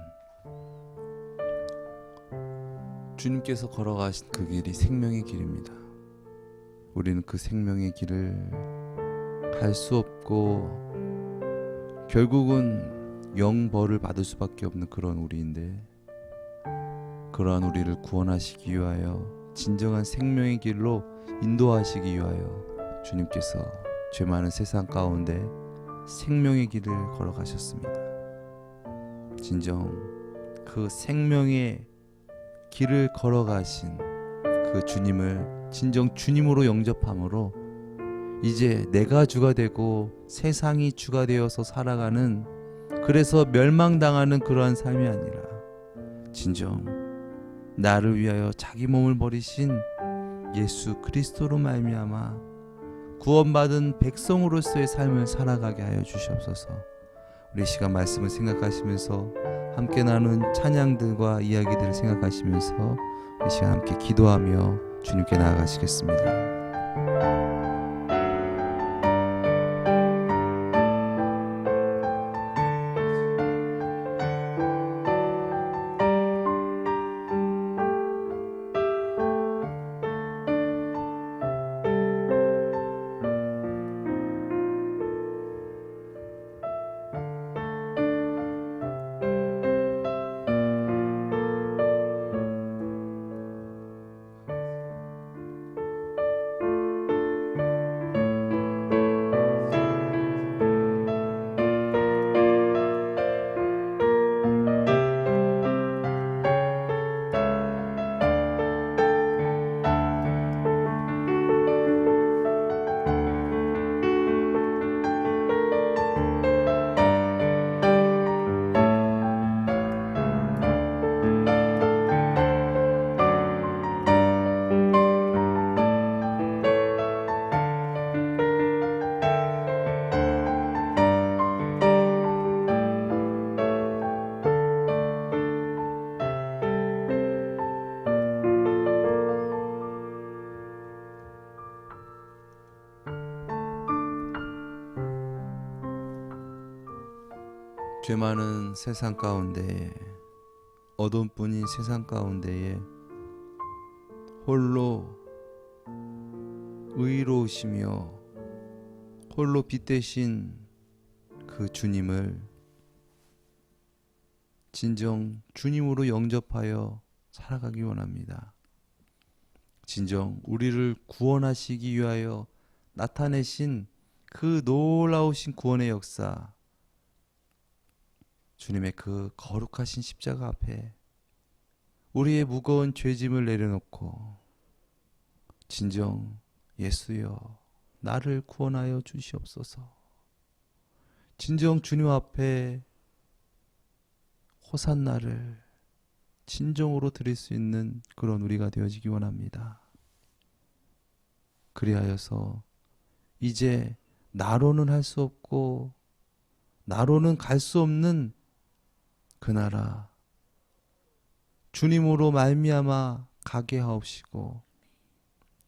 주님께서 걸어가신 그 길이 생명의 길입니다. 우리는 그 생명의 길을 갈 수 없고 결국은 영벌을 받을 수밖에 없는 그런 우리인데, 그러한 우리를 구원하시기 위하여 진정한 생명의 길로 인도하시기 위하여 주님께서 죄 많은 세상 가운데 생명의 길을 걸어가셨습니다. 진정 그 생명의 길을 걸어가신 그 주님을 진정 주님으로 영접함으로 이제 내가 주가 되고 세상이 주가 되어서 살아가는, 그래서 멸망당하는 그러한 삶이 아니라 진정 나를 위하여 자기 몸을 버리신 예수 그리스도로 말미암아 구원받은 백성으로서의 삶을 살아가게 하여 주시옵소서. 우리 시간 말씀을 생각하시면서 함께 나눈 찬양들과 이야기들을 생각하시면서 이 시간 함께 기도하며 주님께 나아가시겠습니다. 죄 많은 세상 가운데에, 어둠뿐인 세상 가운데에 홀로 의로우시며 홀로 빛 되신 그 주님을 진정 주님으로 영접하여 살아가기 원합니다. 진정 우리를 구원하시기 위하여 나타내신 그 놀라우신 구원의 역사, 주님의 그 거룩하신 십자가 앞에 우리의 무거운 죄짐을 내려놓고 진정 예수여 나를 구원하여 주시옵소서. 진정 주님 앞에 호산나를 진정으로 드릴 수 있는 그런 우리가 되어지기 원합니다. 그리하여서 이제 나로는 할 수 없고 나로는 갈 수 없는 그 나라 주님으로 말미암아 가게 하옵시고,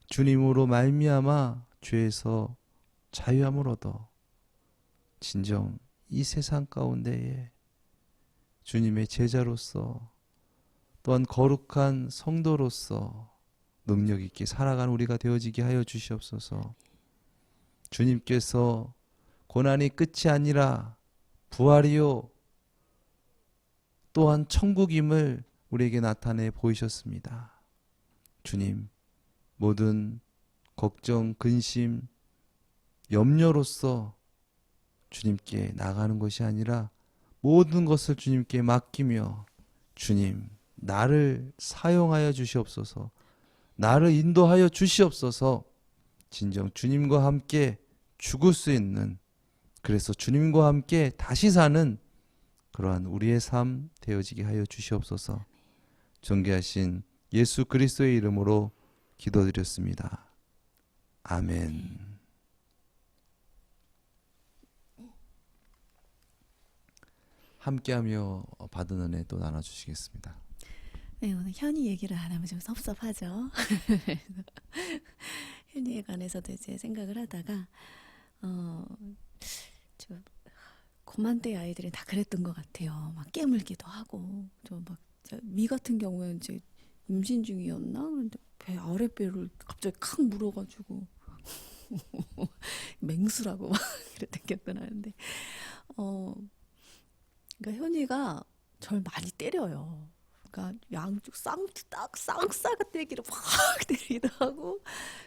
주님으로 말미암아 죄에서 자유함을 얻어 진정 이 세상 가운데에 주님의 제자로서 또한 거룩한 성도로서 능력 있게 살아가는 우리가 되어지게 하여 주시옵소서. 주님께서 고난이 끝이 아니라 부활이요 또한 천국임을 우리에게 나타내 보이셨습니다. 주님, 모든 걱정, 근심, 염려로서 주님께 나가는 것이 아니라 모든 것을 주님께 맡기며 주님, 나를 사용하여 주시옵소서. 나를 인도하여 주시옵소서. 진정 주님과 함께 죽을 수 있는, 그래서 주님과 함께 다시 사는 그러한 우리의 삶 되어지게 하여 주시옵소서. 존귀하신 예수 그리스도의 이름으로 기도드렸습니다. 아멘. 함께하며 받은 은혜 또 나눠주시겠습니다. 네, 오늘 현이 얘기를 안 하면 좀 섭섭하죠. 현이에 관해서도 이제 생각을 하다가 좀 고만대 아이들이 다 그랬던 것 같아요. 막 깨물기도 하고 좀 막 미 같은 경우에는 이제 임신 중이었나? 근데 배 아랫배를 갑자기 칵 물어가지고 맹수라고 막 그랬던 기억도 나는데 그러니까 현이가 절 많이 때려요. 그러니까 양쪽 쌍싸가 때기를 확 때리기도 하고,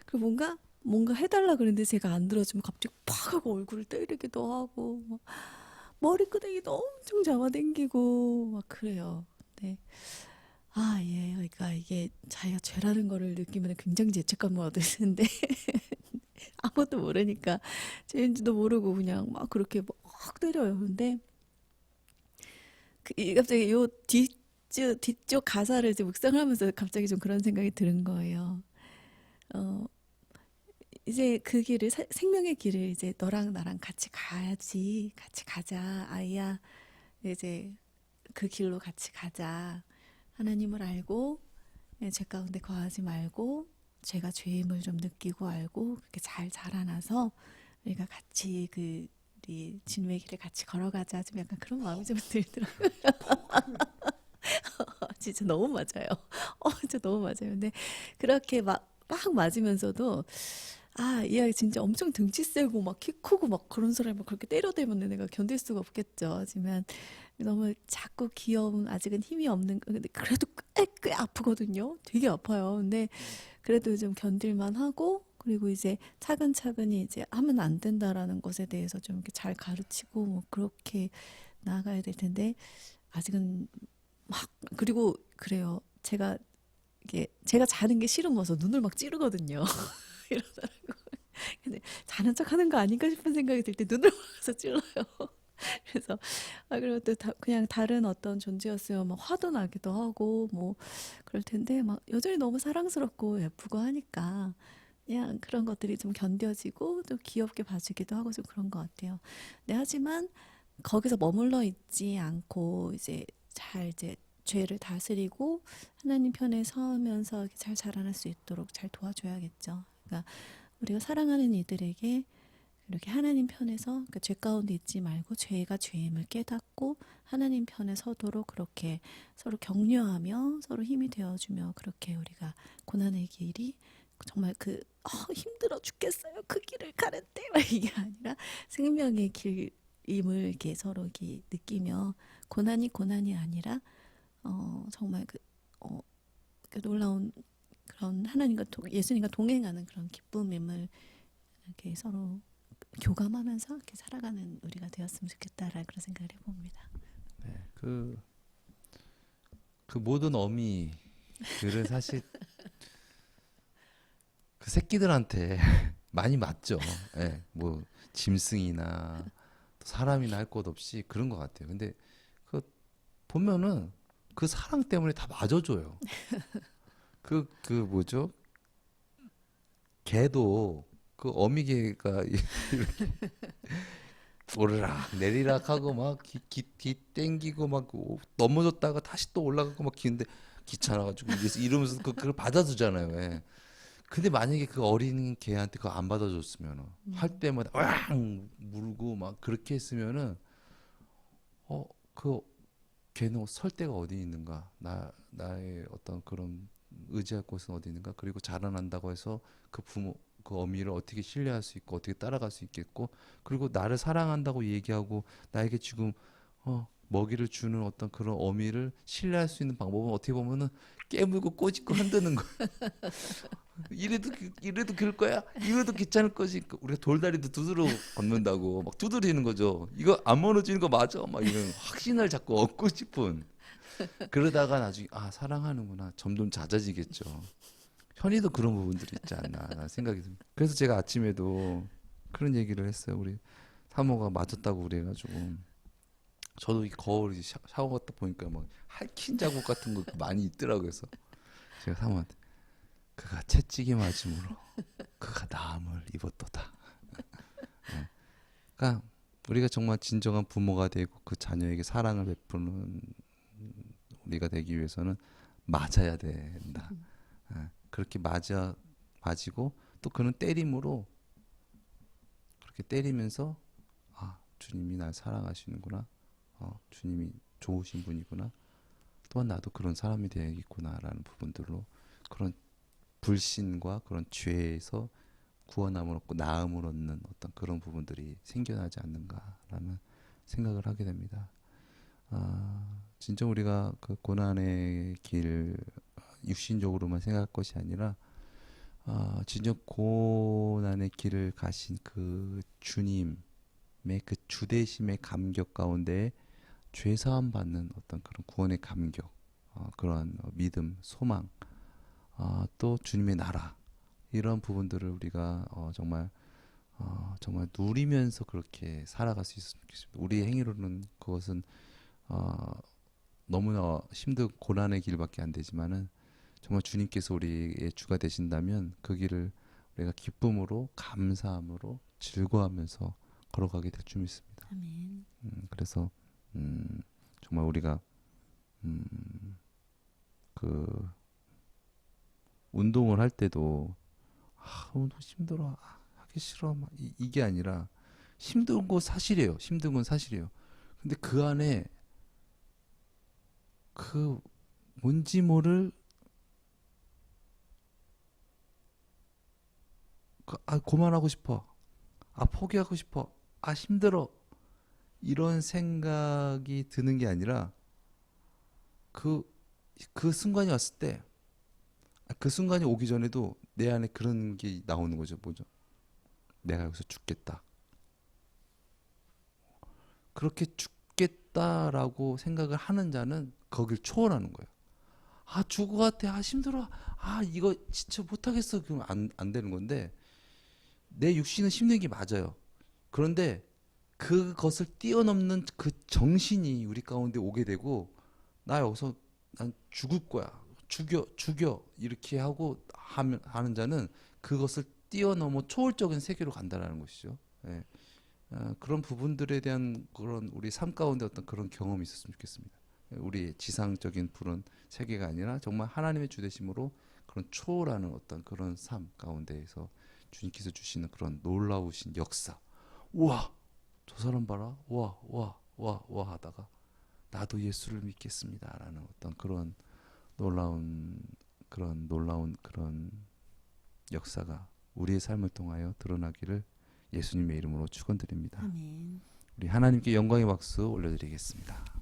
그리고 뭔가 해달라 그랬는데 제가 안 들어주면 갑자기 팍 하고 얼굴을 때리기도 하고, 막 머리끄댕이도 엄청 잡아당기고 막 그래요. 네. 예. 그러니까 이게 자기가 죄라는 거를 느끼면 굉장히 죄책감을 얻으시는데 아무것도 모르니까 죄인지도 모르고 그냥 막 그렇게 막 때려요. 근데 갑자기 요 뒤쪽 가사를 이제 묵상을 하면서 갑자기 좀 그런 생각이 드는 거예요. 어, 이제 그 길을 생명의 길을 이제 너랑 나랑 같이 가야지. 같이 가자. 아이야. 이제 그 길로 같이 가자. 하나님을 알고 죄 가운데 거하지 말고 죄가 죄임을 좀 느끼고 알고 그렇게 잘 자라나서 우리가 같이 우리 진우의 길을 같이 걸어가자. 좀 약간 그런 마음이 좀 들더라고요. 진짜 너무 맞아요. 진짜 너무 맞아요. 근데 그렇게 막 맞으면서도 이 아이 진짜 엄청 등치 세고 막 키 크고 막 그런 사람이 막 그렇게 때려대면 내가 견딜 수가 없겠죠. 하지만 너무 작고 귀여운 아직은 힘이 없는 근데 그래도 꽤 아프거든요. 되게 아파요. 근데 그래도 좀 견딜만 하고 그리고 이제 차근차근히 이제 하면 안 된다라는 것에 대해서 좀 이렇게 잘 가르치고 뭐 그렇게 나아가야 될 텐데 아직은 그리고 그래요. 제가 자는 게 싫으면서 눈을 막 찌르거든요. 이러더라고. 근데 자는 척 하는 거 아닌가 싶은 생각이 들 때 눈을 막아서 찔러요. 그래서 그리고 또 그냥 다른 어떤 존재였으면 막 화도 나기도 하고 뭐 그럴 텐데 막 여전히 너무 사랑스럽고 예쁘고 하니까 그냥 그런 것들이 좀 견뎌지고 또 귀엽게 봐주기도 하고 좀 그런 것 같아요. 네, 하지만 거기서 머물러 있지 않고 이제 죄를 다스리고 하나님 편에 서면서 이렇게 잘 자라날 수 있도록 잘 도와줘야겠죠. 그러니까 우리가 사랑하는 이들에게 이렇게 하나님 편에서 그러니까 죄 가운데 있지 말고 죄가 죄임을 깨닫고 하나님 편에 서도록 그렇게 서로 격려하며 서로 힘이 되어주며 그렇게 우리가 고난의 길이 정말 힘들어 죽겠어요. 그 길을 가는데 막 이게 아니라 생명의 길임을 이렇게 서로 이렇게 느끼며 고난이 아니라 정말 그 놀라운 그런 하나님과 예수님과 동행하는 그런 기쁨임을 이렇게 서로 교감하면서 이렇게 살아가는 우리가 되었으면 좋겠다라는 그런 생각을 해봅니다. 네, 그 모든 어미들은 사실 그 새끼들한테 많이 맞죠. 예, 뭐 짐승이나 또 사람이나 할 것 없이 그런 것 같아요. 근데 그 보면은 그 사랑 때문에 다 맞아줘요. 그 뭐죠? 개도 그 어미개가 이렇게 오르락 내리락 하고 막 기 땡기고 막 넘어졌다가 다시 또 올라가고 막 기는데 귀찮아가지고 이러면서 그걸 받아주잖아요. 왜. 근데 만약에 그 어린 개한테 그거 안 받아줬으면 할 때마다 왕 물고 막 그렇게 했으면은 그 걔는 설 데가 어디 있는가 나의 어떤 그런 의지할 곳은 어디 있는가 그리고 자라난다고 해서 그 부모 그 어미를 어떻게 신뢰할 수 있고 어떻게 따라갈 수 있겠고 그리고 나를 사랑한다고 얘기하고 나에게 지금 먹이를 주는 어떤 그런 어미를 신뢰할 수 있는 방법은 어떻게 보면은 깨물고 꼬집고 흔드는 거야. 이래도 그럴 거야? 이래도 괜찮을 거지. 우리가 돌다리도 두드러 걷는다고 막 두드리는 거죠. 이거 안 무너지는 거 맞아? 막 이런 확신을 자꾸 얻고 싶은. 그러다가 나중에 사랑하는구나. 점점 잦아지겠죠. 현이도 그런 부분들이 있지 않나 라는 생각이 듭니다. 그래서 제가 아침에도 그런 얘기를 했어요. 우리 사모가 맞았다고 그래가지고 저도 이 거울 샤워 갔다 보니까 막 할킨 자국 같은 거 많이 있더라고요. 그래서 제가 사모한테 그가 채찍이 맞음으로 그가 나음을 입었도다. 네. 그러니까 우리가 정말 진정한 부모가 되고 그 자녀에게 사랑을 베푸는 우리가 되기 위해서는 맞아야 된다. 네. 그렇게 맞이고 또 그는 때림으로 그렇게 때리면서 주님이 날 사랑하시는구나. 주님이 좋으신 분이구나. 또한 나도 그런 사람이 되야겠구나라는 부분들로 그런 불신과 그런 죄에서 구원함을 얻고 나음을 얻는 어떤 그런 부분들이 생겨나지 않는가라는 생각을 하게 됩니다. 진짜 우리가 그 고난의 길 육신적으로만 생각할 것이 아니라 진짜 고난의 길을 가신 그 주님의 그 주대심의 감격 가운데 죄사함 받는 어떤 그런 구원의 감격, 그런 믿음, 소망, 또 주님의 나라 이런 부분들을 우리가 정말 정말 누리면서 그렇게 살아갈 수 있으면 좋겠습니다. 우리의 행위로는 그것은 너무나 힘든 고난의 길밖에 안 되지만은 정말 주님께서 우리의 주가 되신다면 그 길을 우리가 기쁨으로 감사함으로 즐거워하면서 걸어가게 될 줄 믿습니다. 아멘. 그래서 정말 우리가 그 운동을 할 때도 운동 힘들어 하기 싫어 막 이게 아니라 힘든 거 사실이에요. 힘든 건 사실이에요. 근데 그 안에 그 뭔지 모를 그만하고 싶어. 포기하고 싶어. 힘들어. 이런 생각이 드는 게 아니라 그 순간이 왔을 때 그 순간이 오기 전에도 내 안에 그런 게 나오는 거죠. 뭐죠? 내가 여기서 죽겠다. 그렇게 죽겠다라고 생각을 하는 자는 거길 초월하는 거예요. 죽을 것 같아. 힘들어. 이거 진짜 못하겠어. 그러면 안 되는 건데 내 육신은 힘든 게 맞아요. 그런데 그것을 뛰어넘는 그 정신이 우리 가운데 오게 되고 나 여기서 난 죽을 거야. 죽여 이렇게 하고 하는 자는 그것을 뛰어넘어 초월적인 세계로 간다라는 것이죠. 예. 그런 부분들에 대한 그런 우리 삶 가운데 어떤 그런 경험이 있었으면 좋겠습니다. 우리 지상적인 그런 세계가 아니라 정말 하나님의 주되심으로 그런 초월하는 어떤 그런 삶 가운데에서 주님께서 주시는 그런 놀라우신 역사. 우와, 저 사람 봐라. 와 하다가 나도 예수를 믿겠습니다라는 어떤 그런 놀라운 그런 역사가 우리의 삶을 통하여 드러나기를 예수님의 이름으로 축원드립니다. 아멘. 우리 하나님께 영광의 박수 올려드리겠습니다.